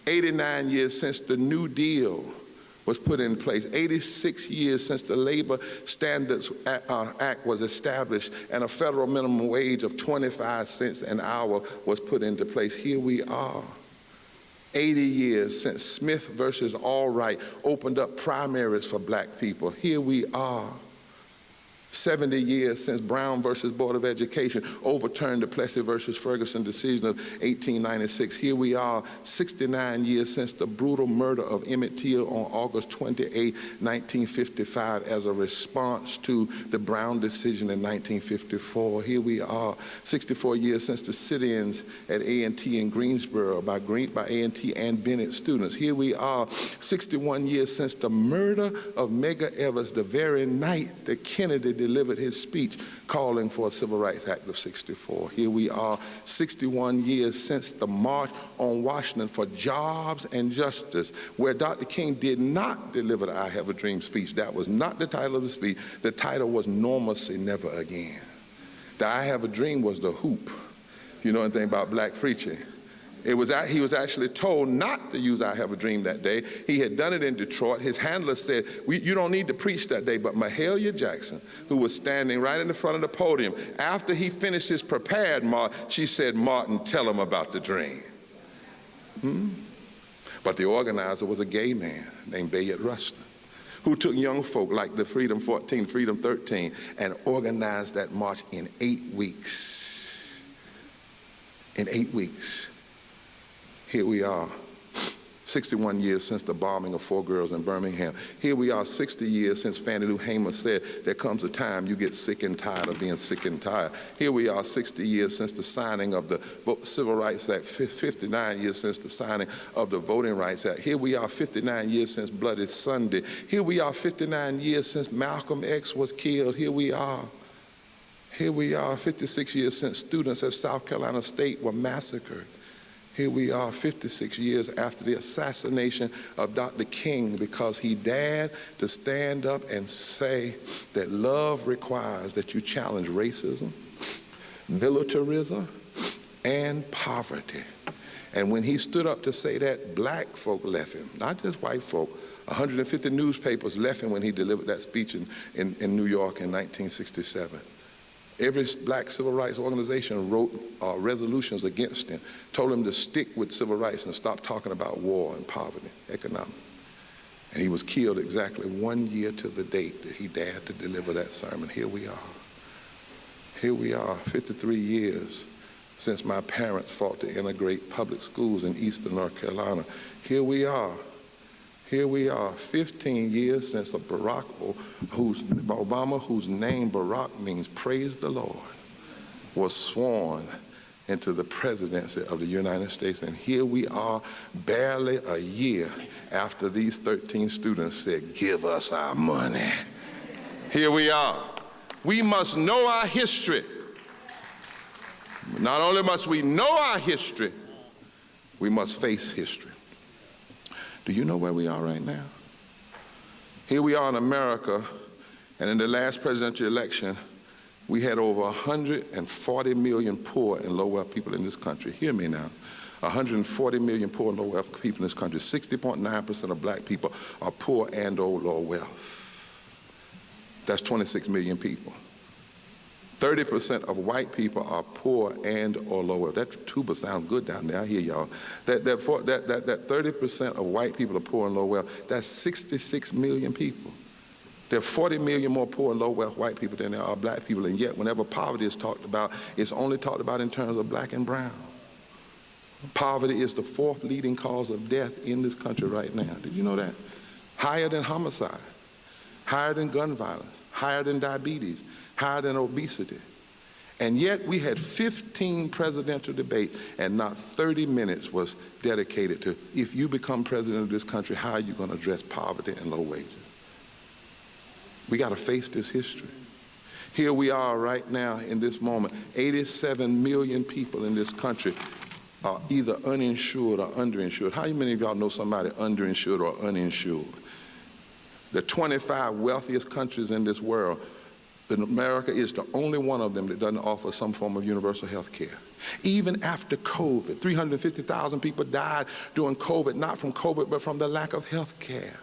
89 years since the New Deal was put in place. 86 years since the Labor Standards Act was established and a federal minimum wage of 25 cents an hour was put into place. Here we are. 80 years since Smith versus Allwright opened up primaries for black people. Here we are. 70 years since Brown versus Board of Education overturned the Plessy versus Ferguson decision of 1896. Here we are, 69 years since the brutal murder of Emmett Till on August 28, 1955, as a response to the Brown decision in 1954. Here we are, 64 years since the sit-ins at A&T in Greensboro by A&T and Bennett students. Here we are, 61 years since the murder of Medgar Evers, the very night that Kennedy delivered his speech calling for a Civil Rights Act of 64. Here we are, 61 years since the March on Washington for Jobs and Justice, where Dr. King did not deliver the I Have a Dream speech. That was not the title of the speech. The title was Normalcy Never Again. The I Have a Dream was the hoop. You know anything about black preaching? He was actually told not to use I Have a Dream that day. He had done it in Detroit. His handler said, you don't need to preach that day. But Mahalia Jackson, who was standing right in the front of the podium, after he finished his prepared march, she said, Martin, tell him about the dream. But the organizer was a gay man named Bayard Rustin, who took young folk like the Freedom 14, Freedom 13, and organized that march in 8 weeks. In 8 weeks. Here we are, 61 years since the bombing of 4 girls in Birmingham. Here we are, 60 years since Fannie Lou Hamer said, there comes a time you get sick and tired of being sick and tired. Here we are, 60 years since the signing of the Civil Rights Act, 59 years since the signing of the Voting Rights Act. Here we are, 59 years since Bloody Sunday. Here we are, 59 years since Malcolm X was killed. Here we are. Here we are 56 years since students at South Carolina State were massacred. Here we are 56 years after the assassination of Dr. King because he dared to stand up and say that love requires that you challenge racism, militarism, and poverty. And when he stood up to say that, black folk left him, not just white folk. 150 newspapers left him when he delivered that speech in New York in 1967. Every black civil rights organization wrote resolutions against him, told him to stick with civil rights and stop talking about war and poverty, economics. And he was killed exactly 1 year to the date that he dared to deliver that sermon. Here we are. Here we are, 53 years since my parents fought to integrate public schools in eastern North Carolina. Here we are. Here we are, 15 years since Obama, whose name Barack means praise the Lord, was sworn into the presidency of the United States. And here we are, barely a year after these 13 students said, give us our money. Here we are. We must know our history. Not only must we know our history, we must face history. Do you know where we are right now? Here we are in America, and in the last presidential election, we had over 140 million poor and low-wealth people in this country. Hear me now. 140 million poor and low-wealth people in this country. 60.9% of black people are poor and or low wealth. That's 26 million people. 30% of white people are poor and or low wealth. That tuba sounds good down there. I hear y'all. That 30% of white people are poor and low wealth. That's 66 million people. There are 40 million more poor and low wealth white people than there are black people, and yet whenever poverty is talked about, it's only talked about in terms of black and brown. Poverty is the 4th leading cause of death in this country right now. Did you know that? Higher than homicide, higher than gun violence, higher than diabetes, higher than obesity. And yet we had 15 presidential debates and not 30 minutes was dedicated to, if you become president of this country, how are you going to address poverty and low wages? We got to face this history. Here we are right now in this moment. 87 million people in this country are either uninsured or underinsured. How many of y'all know somebody underinsured or uninsured? The 25 wealthiest countries in this world, America is the only one of them that doesn't offer some form of universal health care. Even after COVID, 350,000 people died during COVID, not from COVID, but from the lack of health care.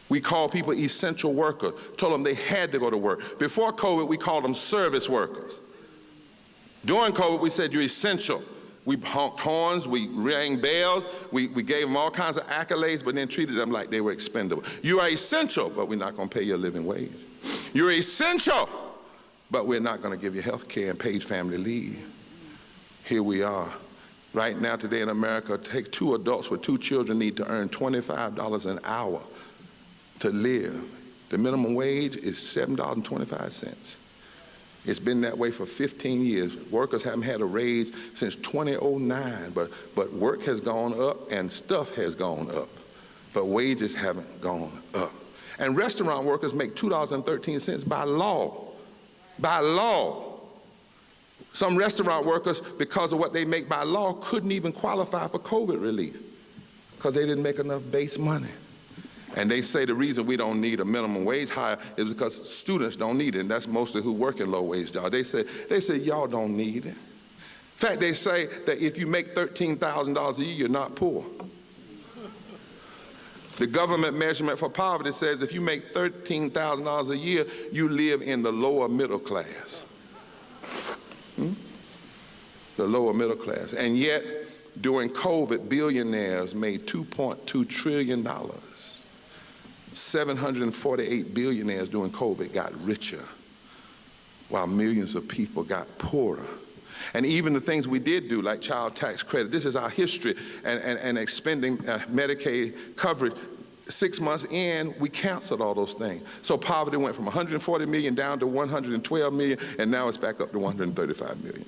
We call people essential workers, told them they had to go to work. Before COVID, we called them service workers. During COVID, we said you're essential. We honked horns, we rang bells, we gave them all kinds of accolades, but then treated them like they were expendable. You are essential, but we're not going to pay you a living wage. You're essential, but we're not going to give you health care and paid family leave. Here we are. Right now, today in America, take 2 adults with 2 children need to earn $25 an hour to live. The minimum wage is $7.25. It's been that way for 15 years. Workers haven't had a raise since 2009, but work has gone up and stuff has gone up, but wages haven't gone up. And restaurant workers make $2.13 by law. By law. Some restaurant workers, because of what they make by law, couldn't even qualify for COVID relief because they didn't make enough base money. And they say the reason we don't need a minimum wage higher is because students don't need it, and that's mostly who work in low-wage jobs. They say y'all don't need it. In fact, they say that if you make $13,000 a year, you're not poor. The government measurement for poverty says if you make $13,000 a year, you live in the lower middle class. The lower middle class. And yet, during COVID, billionaires made $2.2 trillion. 748 billionaires during COVID got richer, while millions of people got poorer. And even the things we did do, like child tax credit, this is our history, and expending Medicaid coverage. 6 months in, we canceled all those things. So poverty went from 140 million down to 112 million, and now it's back up to 135 million.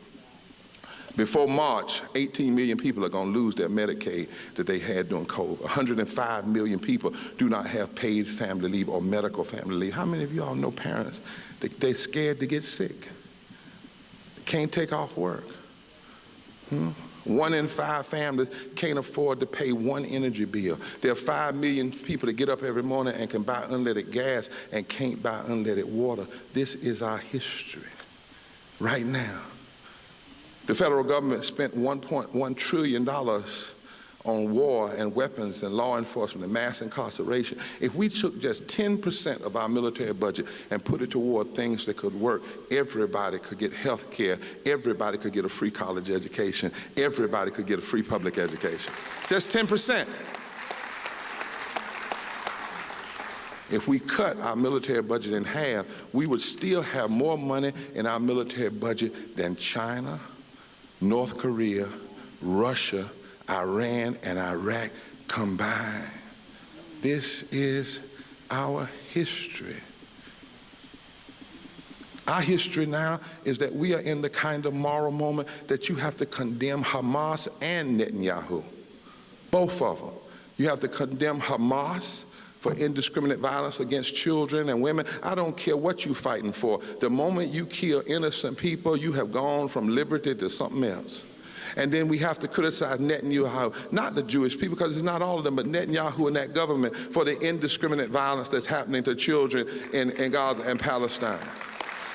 Before March, 18 million people are going to lose their Medicaid that they had during COVID. 105 million people do not have paid family leave or medical family leave. How many of you all know parents, they're scared to get sick? can't take off work. 1 in 5 families can't afford to pay one energy bill. There are 5 million people that get up every morning and can buy unleaded gas and can't buy unleaded water. This is our history right now. The federal government spent $1.1 trillion on war and weapons and law enforcement and mass incarceration. If we took just 10% of our military budget and put it toward things that could work, everybody could get health care, everybody could get a free college education, everybody could get a free public education. Just 10%. If we cut our military budget in half, we would still have more money in our military budget than China, North Korea, Russia, Iran, and Iraq combined. This is our history. Our history now is that we are in the kind of moral moment that you have to condemn Hamas and Netanyahu, both of them. You have to condemn Hamas for indiscriminate violence against children and women. I don't care what you're fighting for. The moment you kill innocent people, you have gone from liberty to something else. And then we have to criticize Netanyahu, not the Jewish people, because it's not all of them, but Netanyahu and that government for the indiscriminate violence that's happening to children in Gaza and Palestine.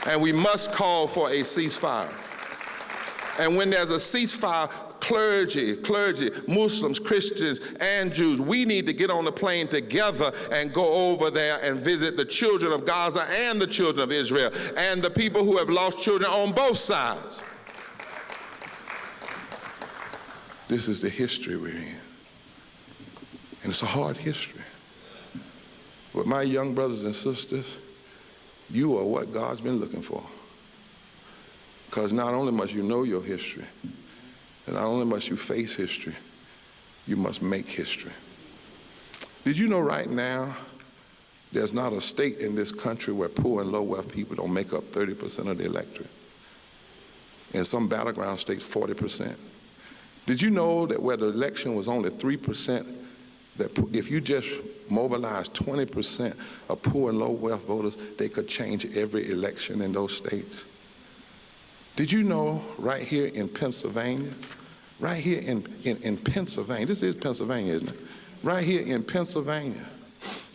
And we must call for a ceasefire. And when there's a ceasefire, clergy, Muslims, Christians, and Jews, we need to get on the plane together and go over there and visit the children of Gaza and the children of Israel and the people who have lost children on both sides. This is the history we're in. And it's a hard history. But my young brothers and sisters, you are what God's been looking for. Because not only must you know your history, and not only must you face history, you must make history. Did you know right now there's not a state in this country where poor and low wealth people don't make up 30% of the electorate? In some battleground states, 40%. Did you know that where the election was only 3%, that if you just mobilized 20% of poor and low wealth voters, they could change every election in those states? Did you know right here in Pennsylvania, right here in Pennsylvania, this is Pennsylvania, isn't it? Right here in Pennsylvania,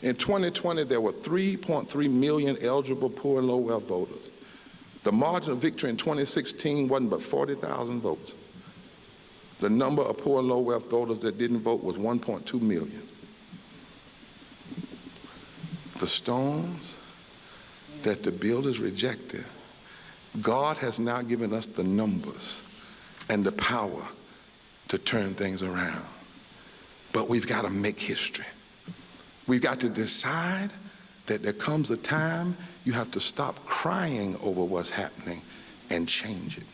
in 2020, there were 3.3 million eligible poor and low wealth voters. The margin of victory in 2016 wasn't but 40,000 votes. The number of poor and low wealth voters that didn't vote was 1.2 million. The stones that the builders rejected, God has now given us the numbers and the power to turn things around. But we've got to make history. We've got to decide that there comes a time you have to stop crying over what's happening and change it.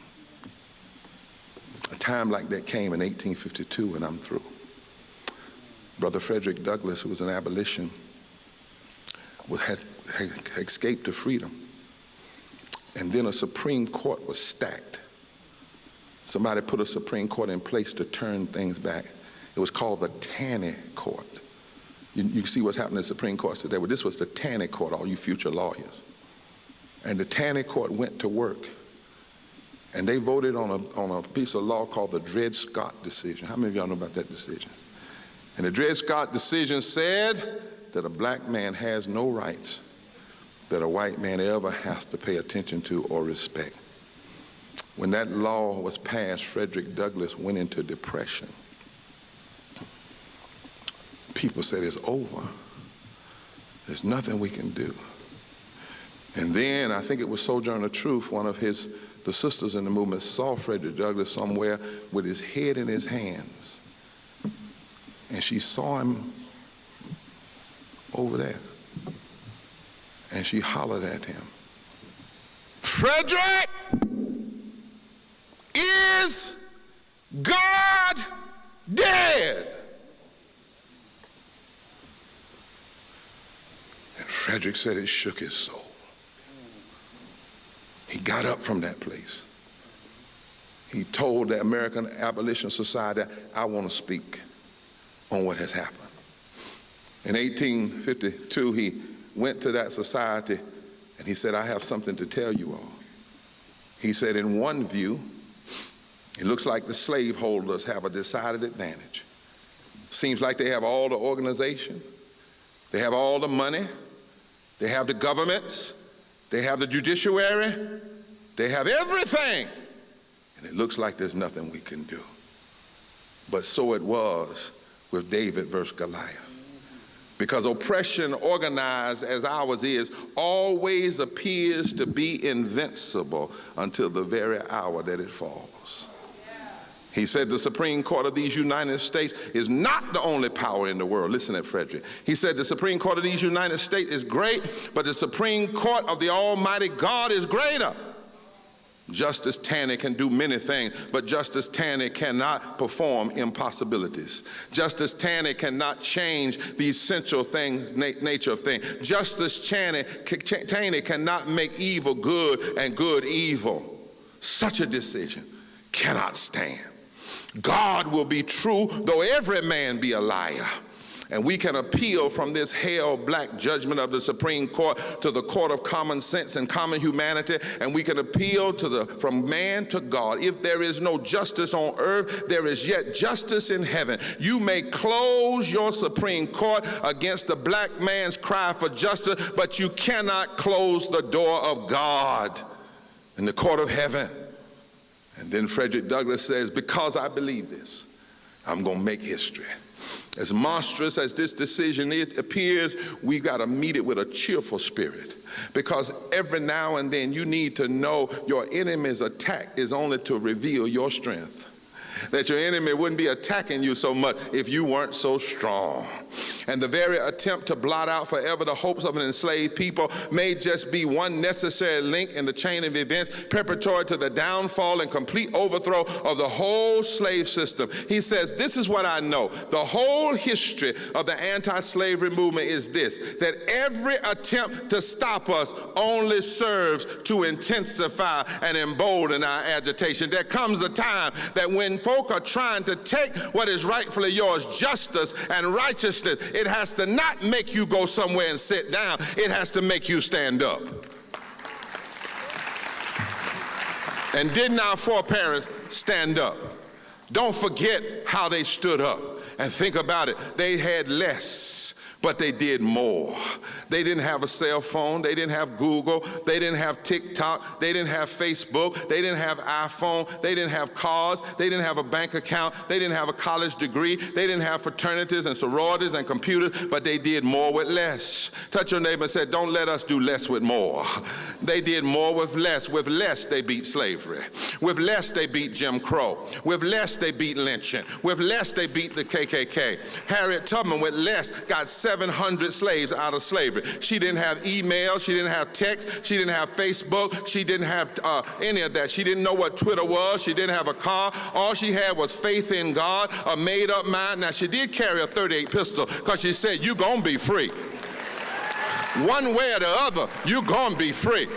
A time like that came in 1852, and I'm through. Brother Frederick Douglass, who was an abolition, had escaped to freedom. And then a Supreme Court was stacked. Somebody put a Supreme Court in place to turn things back. It was called the Taney Court. You see what's happening in the Supreme Court today. Well, this was the Taney Court, all you future lawyers. And the Taney Court went to work. And they voted on a piece of law called the Dred Scott decision. How many of y'all know about that decision? And the Dred Scott decision said that a black man has no rights that a white man ever has to pay attention to or respect. When that law was passed, Frederick Douglass went into depression. People said, it's over. There's nothing we can do. And then, I think it was Sojourner Truth, one of the sisters in the movement, saw Frederick Douglass somewhere with his head in his hands. And she saw him over there. And she hollered at him, "Frederick, is God dead?" And Frederick said it shook his soul. He got up from that place. He told the American Abolition Society, "I want to speak on what has happened." In 1852, he went to that society and he said, "I have something to tell you all." He said, in one view, it looks like the slaveholders have a decided advantage. Seems like they have all the organization, they have all the money, they have the governments, they have the judiciary, they have everything. And it looks like there's nothing we can do. But so it was with David versus Goliath. Because oppression organized as ours is always appears to be invincible until the very hour that it falls. He said the Supreme Court of these United States is not the only power in the world. Listen to Frederick. He said the Supreme Court of these United States is great, but the Supreme Court of the Almighty God is greater. Justice Taney can do many things, but Justice Taney cannot perform impossibilities. Justice Taney cannot change the essential things, nature of things. Justice Taney cannot make evil good and good evil. Such a decision cannot stand. God will be true, though every man be a liar. And we can appeal from this hell-black judgment of the Supreme Court to the court of common sense and common humanity, and we can appeal from man to God. If there is no justice on earth, there is yet justice in heaven. You may close your Supreme Court against the black man's cry for justice, but you cannot close the door of God in the court of heaven. And then Frederick Douglass says, because I believe this, I'm going to make history. As monstrous as this decision appears, we got to meet it with a cheerful spirit. Because every now and then you need to know your enemy's attack is only to reveal your strength. That your enemy wouldn't be attacking you so much if you weren't so strong. And the very attempt to blot out forever the hopes of an enslaved people may just be one necessary link in the chain of events preparatory to the downfall and complete overthrow of the whole slave system. He says, this is what I know. The whole history of the anti-slavery movement is this, that every attempt to stop us only serves to intensify and embolden our agitation. There comes a time that when folk are trying to take what is rightfully yours, justice and righteousness, it has to not make you go somewhere and sit down. It has to make you stand up. And didn't our foreparents stand up? Don't forget how they stood up. And think about it. They had less, but they did more. They didn't have a cell phone. They didn't have Google. They didn't have TikTok. They didn't have Facebook. They didn't have iPhone. They didn't have cars. They didn't have a bank account. They didn't have a college degree. They didn't have fraternities and sororities and computers, but they did more with less. Touch your neighbor and say, don't let us do less with more. They did more with less. With less, they beat slavery. With less, they beat Jim Crow. With less, they beat lynching. With less, they beat the KKK. Harriet Tubman, with less, got 700 slaves out of slavery. She didn't have email, she didn't have text, she didn't have Facebook, she didn't have any of that. She didn't know what Twitter was, she didn't have a car. All she had was faith in God, a made-up mind. Now, she did carry a .38 pistol because she said, you're going to be free. One way or the other, you're going to be free.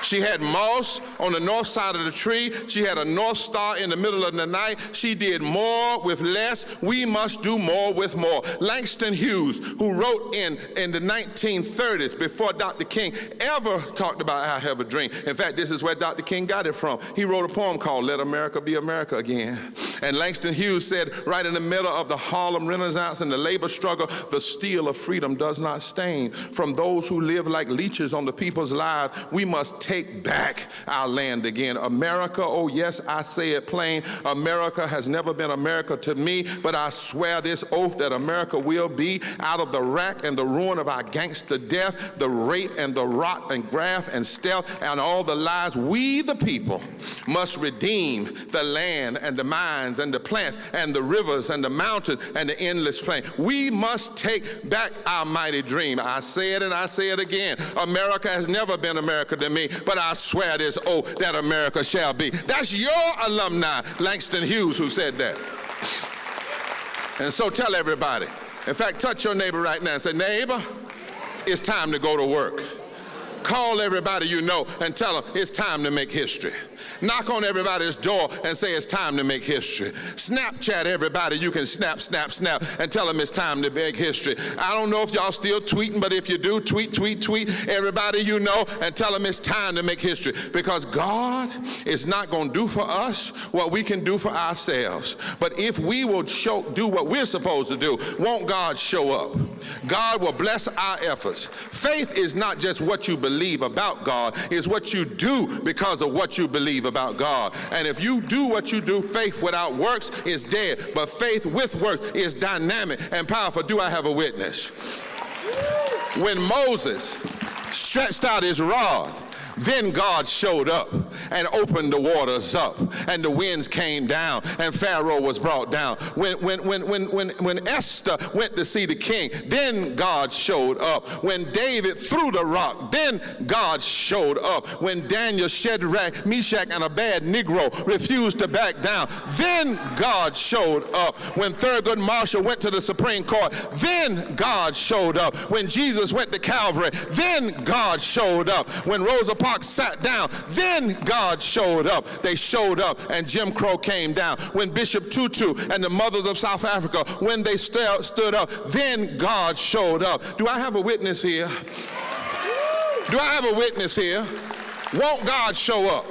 She had moss on the north side of the tree. She had a North Star in the middle of the night. She did more with less. We must do more with more. Langston Hughes, who wrote in the 1930s before Dr. King ever talked about I Have a Dream. In fact, this is where Dr. King got it from. He wrote a poem called Let America Be America Again. And Langston Hughes said, right in the middle of the Harlem Renaissance and the labor struggle, the steel of freedom does not stain from those who live like leeches on the people's lives. We must take back our land again. America, oh yes, I say it plain, America has never been America to me, but I swear this oath that America will be. Out of the rack and the ruin of our gangster death, the rape and the rot and graft and stealth and all the lies, we the people must redeem the land and the mines and the plants and the rivers and the mountains and the endless plain. We must take back our mighty dream. I say it and I say it again. America has never been America to me, but I swear this oath that America shall be. That's your alumni, Langston Hughes, who said that. And so tell everybody. In fact, touch your neighbor right now and say, neighbor, it's time to go to work. Call everybody you know and tell them it's time to make history. Knock on everybody's door and say it's time to make history. Snapchat everybody you can snap, and tell them it's time to make history. I don't know if y'all still tweeting, but if you do, tweet everybody you know and tell them it's time to make history, because God is not going to do for us what we can do for ourselves. But if we will do what we're supposed to do, won't God show up? God will bless our efforts. Faith is not just what you believe about God, it's what you do because of what you believe about God. And if you do what you do, faith without works is dead. But faith with works is dynamic and powerful. Do I have a witness? When Moses stretched out his rod, then God showed up and opened the waters up, and the winds came down, and Pharaoh was brought down. When Esther went to see the king, then God showed up. When David threw the rock, then God showed up. When Daniel, Shadrach, Meshach, and a bad Negro refused to back down, then God showed up. When Thurgood Marshall went to the Supreme Court, then God showed up. When Jesus went to Calvary, then God showed up. When Rosa Parks sat down, then God showed up. They showed up, and Jim Crow came down. When Bishop Tutu and the mothers of South Africa, when they stood up, then God showed up. Do I have a witness here? Do I have a witness here? Won't God show up?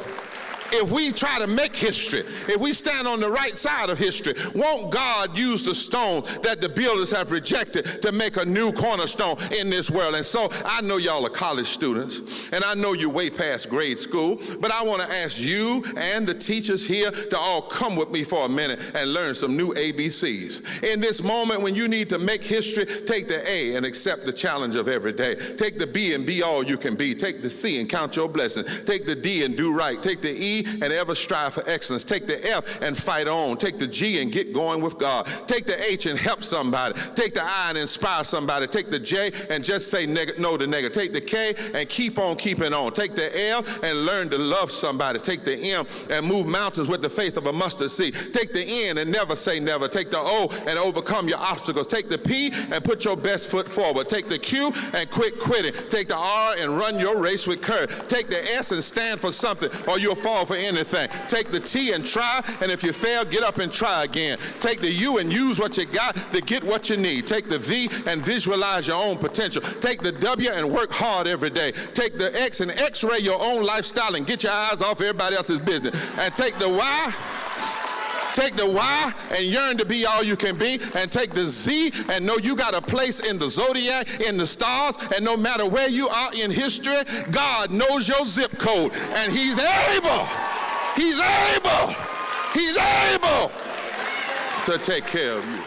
If we try to make history, if we stand on the right side of history, won't God use the stone that the builders have rejected to make a new cornerstone in this world? And so I know y'all are college students, and I know you're way past grade school, but I want to ask you and the teachers here to all come with me for a minute and learn some new ABCs. In this moment when you need to make history, take the A and accept the challenge of every day. Take the B and be all you can be. Take the C and count your blessings. Take the D and do right. Take the E and ever strive for excellence. Take the F and fight on. Take the G and get going with God. Take the H and help somebody. Take the I and inspire somebody. Take the J and just say no to negative. Take the K and keep on keeping on. Take the L and learn to love somebody. Take the M and move mountains with the faith of a mustard seed. Take the N and never say never. Take the O and overcome your obstacles. Take the P and put your best foot forward. Take the Q and quit quitting. Take the R and run your race with courage. Take the S and stand for something, or you'll fall for anything. Take the T and try, and if you fail, get up and try again. Take the U and use what you got to get what you need. Take the V and visualize your own potential. Take the W and work hard every day. Take the X and x-ray your own lifestyle and get your eyes off everybody else's business. And take the Y. Take the Y and yearn to be all you can be. And take the Z and know you got a place in the zodiac, in the stars, and no matter where you are in history, God knows your zip code, and He's able to take care of you.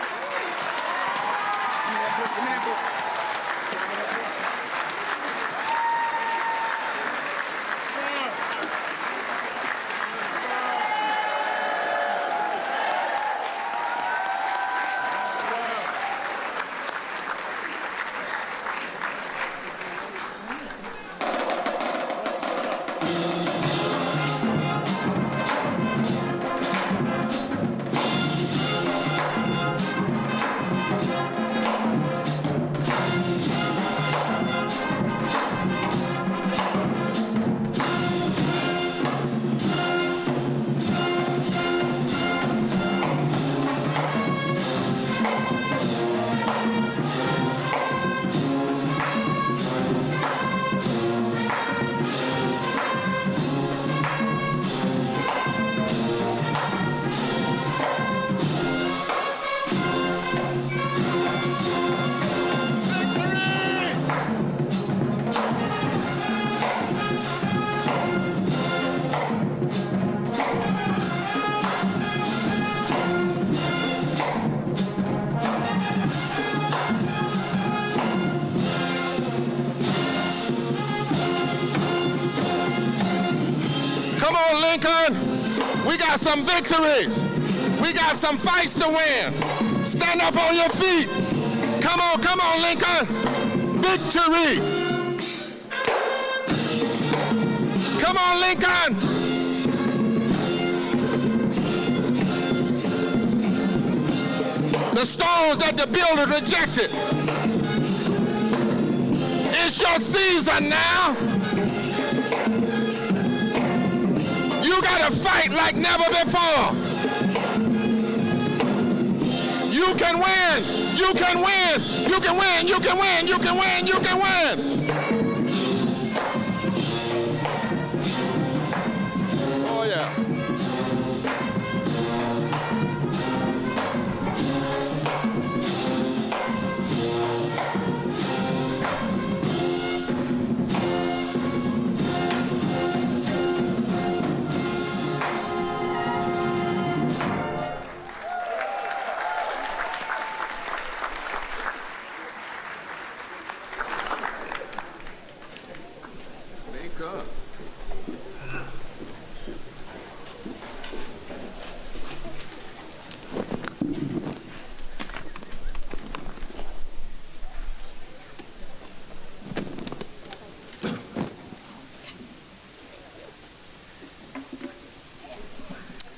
Come on, Lincoln. We got some victories. We got some fights to win. Stand up on your feet. Come on, Lincoln. Victory. Come on, Lincoln. The stones that the builders rejected. It's your season now. fight like never before. You can win. You can win. You can win. You can win. You can win. You can win. Oh, yeah.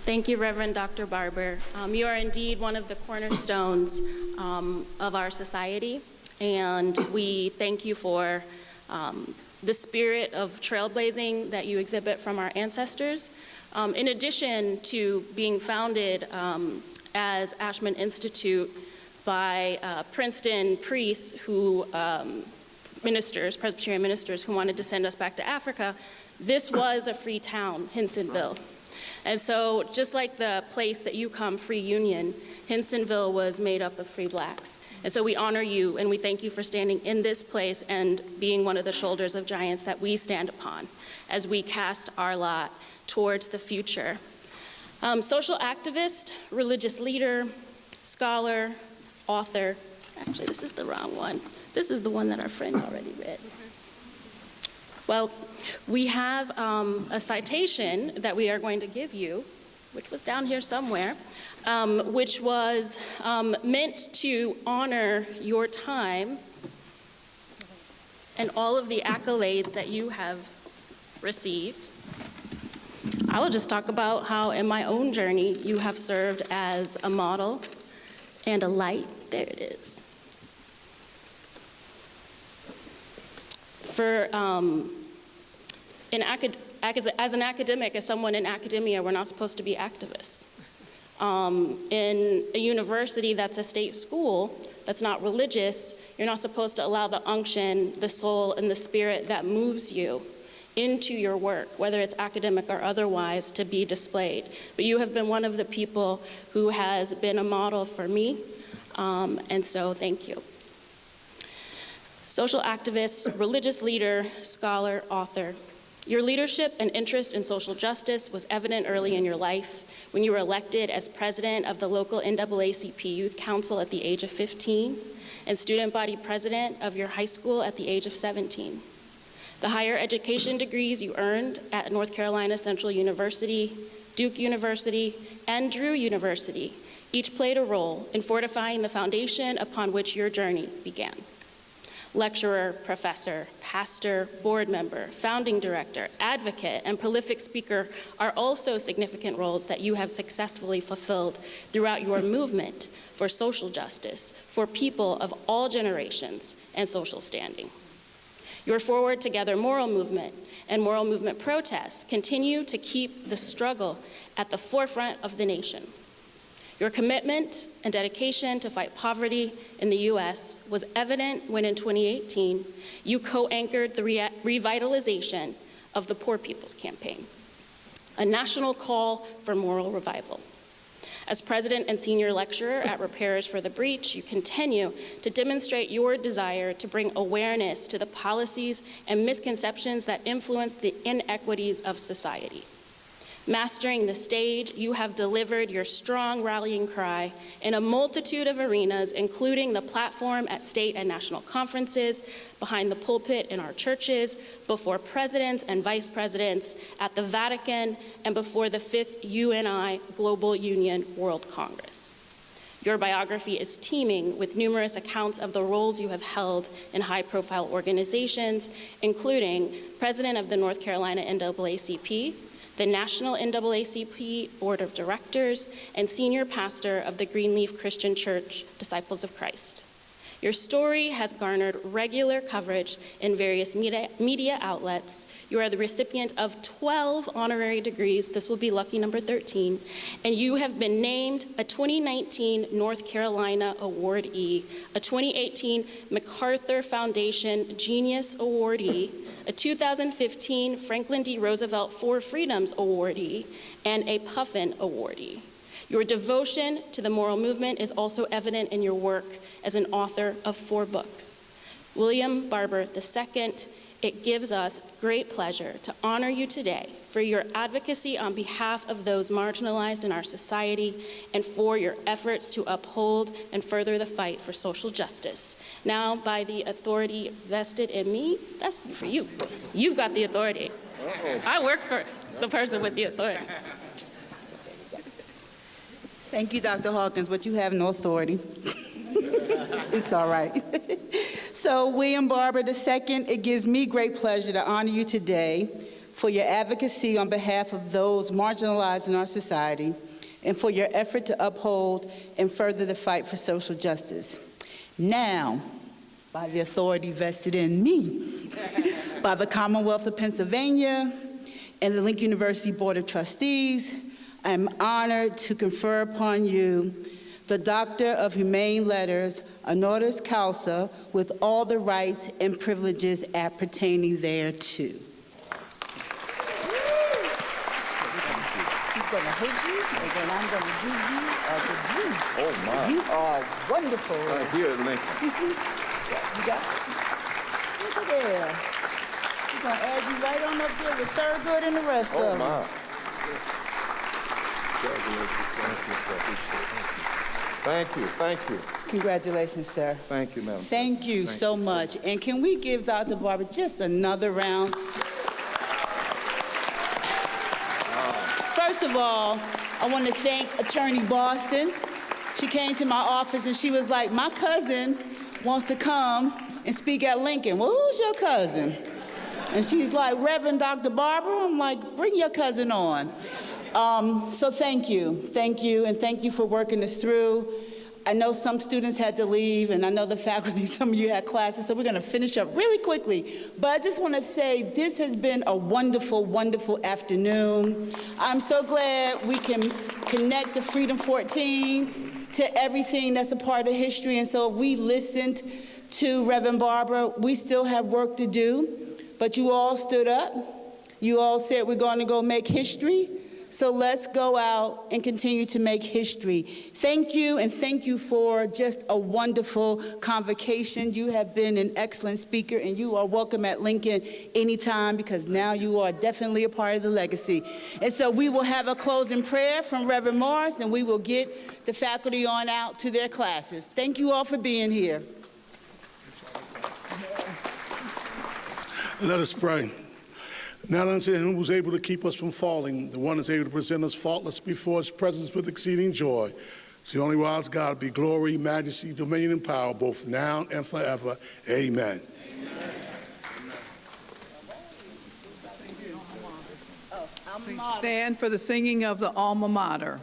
Thank you, Reverend Dr. Barber. You are indeed one of the cornerstones of our society, and we thank you for the spirit of trailblazing that you exhibit from our ancestors. In addition to being founded as Ashman Institute by Princeton priests who, Presbyterian ministers who wanted to send us back to Africa, this was a free town, Hinsonville. And so just like the place that you come, Free Union, Hinsonville was made up of free blacks. And so we honor you and we thank you for standing in this place and being one of the shoulders of giants that we stand upon as we cast our lot towards the future. Social activist, religious leader, scholar, author. Actually, this is the wrong one. This is the one that our friend already read. Well, we have a citation that we are going to give you, which was down here somewhere, which was meant to honor your time and all of the accolades that you have received. I will just talk about how in my own journey you have served as a model and a light. There it is. For as an academic, as someone in academia, we're not supposed to be activists. In a university that's a state school, that's not religious, you're not supposed to allow the unction, the soul, and the spirit that moves you into your work, whether it's academic or otherwise, to be displayed. But you have been one of the people who has been a model for me, and so thank you. Social activist, religious leader, scholar, author. Your leadership and interest in social justice was evident early in your life when you were elected as president of the local NAACP Youth Council at the age of 15 and student body president of your high school at the age of 17. The higher education degrees you earned at North Carolina Central University, Duke University, and Drew University each played a role in fortifying the foundation upon which your journey began. Lecturer, professor, pastor, board member, founding director, advocate, and prolific speaker are also significant roles that you have successfully fulfilled throughout your movement for social justice for people of all generations and social standing. Your Forward Together moral movement and moral movement protests continue to keep the struggle at the forefront of the nation. Your commitment and dedication to fight poverty in the U.S. was evident when in 2018, you co-anchored the revitalization of the Poor People's Campaign, a national call for moral revival. As president and senior lecturer at Repairers for the Breach, you continue to demonstrate your desire to bring awareness to the policies and misconceptions that influence the inequities of society. Mastering the stage, you have delivered your strong rallying cry in a multitude of arenas, including the platform at state and national conferences, behind the pulpit in our churches, before presidents and vice presidents at the Vatican, and before the 5th UNI Global Union World Congress. Your biography is teeming with numerous accounts of the roles you have held in high-profile organizations, including president of the North Carolina NAACP, the National NAACP Board of Directors, and senior pastor of the Greenleaf Christian Church Disciples of Christ. Your story has garnered regular coverage in various media outlets. You are the recipient of 12 honorary degrees. This will be lucky number 13. And you have been named a 2019 North Carolina Awardee, a 2018 MacArthur Foundation Genius Awardee, a 2015 Franklin D. Roosevelt Four Freedoms Awardee, and a Puffin Awardee. Your devotion to the moral movement is also evident in your work as an author of 4 books. William Barber II, it gives us great pleasure to honor you today for your advocacy on behalf of those marginalized in our society and for your efforts to uphold and further the fight for social justice. Now, by the authority vested in me, that's for you. You've got the authority. I work for the person with the authority. Thank you, Dr. Hawkins, but you have no authority. It's all right. So, William Barber II, it gives me great pleasure to honor you today for your advocacy on behalf of those marginalized in our society and for your effort to uphold and further the fight for social justice. Now, by the authority vested in me, by the Commonwealth of Pennsylvania and the Lincoln University Board of Trustees, I am honored to confer upon you the Doctor of Humane Letters, honoris causa, with all the rights and privileges appertaining thereto. He's going to hit you, and then I'm going to give you a degree. Oh, my. You are wonderful. Here at Lincoln. You got it? Look at there. We're going to add you right on up there with Thurgood and the rest of them. Oh, my. Thank you, thank you. Congratulations, sir. Thank you, Madam Thank President. you so much. And can we give Dr. Barber just another round? First of all, I want to thank Attorney Boston. She came to my office and she was like, my cousin wants to come and speak at Lincoln. Well, who's your cousin? And she's like, Reverend Dr. Barber. I'm like, bring your cousin on. So thank you, and thank you for working this through. I know some students had to leave, and I know the faculty, some of you had classes, so we're going to finish up really quickly. But I just want to say this has been a wonderful, wonderful afternoon. I'm so glad we can connect to Freedom 14, to everything that's a part of history. And so if we listened to Reverend Barber, we still have work to do. But you all stood up. You all said we're going to go make history. So let's go out and continue to make history. Thank you, and thank you for just a wonderful convocation. You have been an excellent speaker, and you are welcome at Lincoln anytime, because now you are definitely a part of the legacy. And so we will have a closing prayer from Reverend Morris, and we will get the faculty on out to their classes. Thank you all for being here. Let us pray. Now unto him who was able to keep us from falling, the one is able to present us faultless before his presence with exceeding joy. It's the only wise God, be glory, majesty, dominion, and power, both now and forever. Amen. Please stand for the singing of the Alma Mater.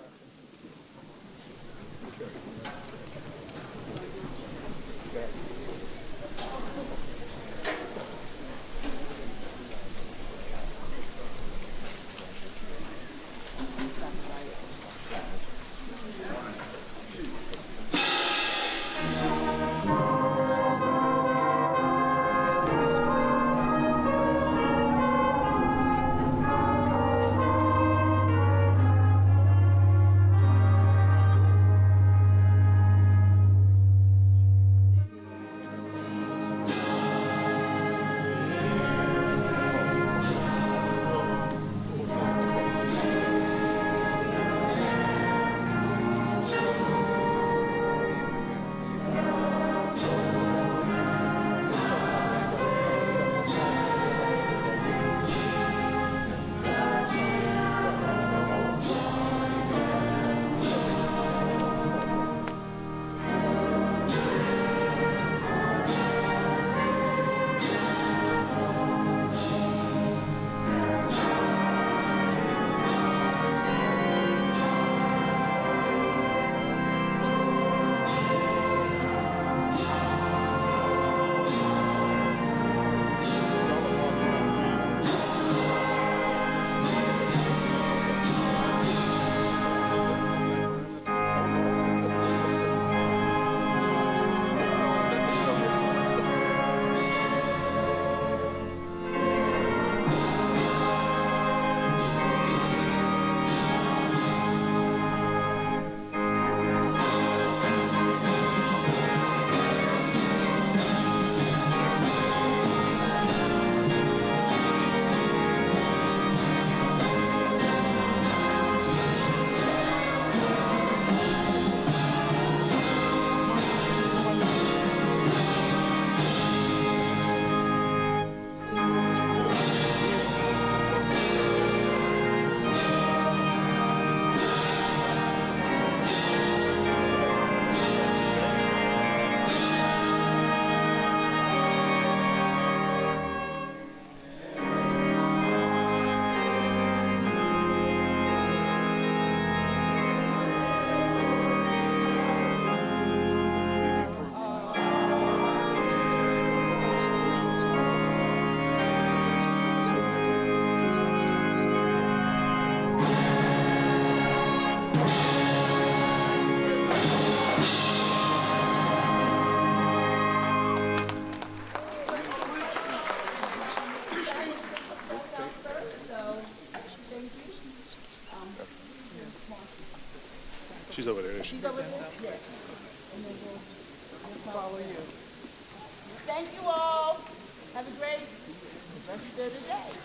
She's over there. She's over there? Yes. And then we'll follow you. Thank you all. Have a great rest of the day.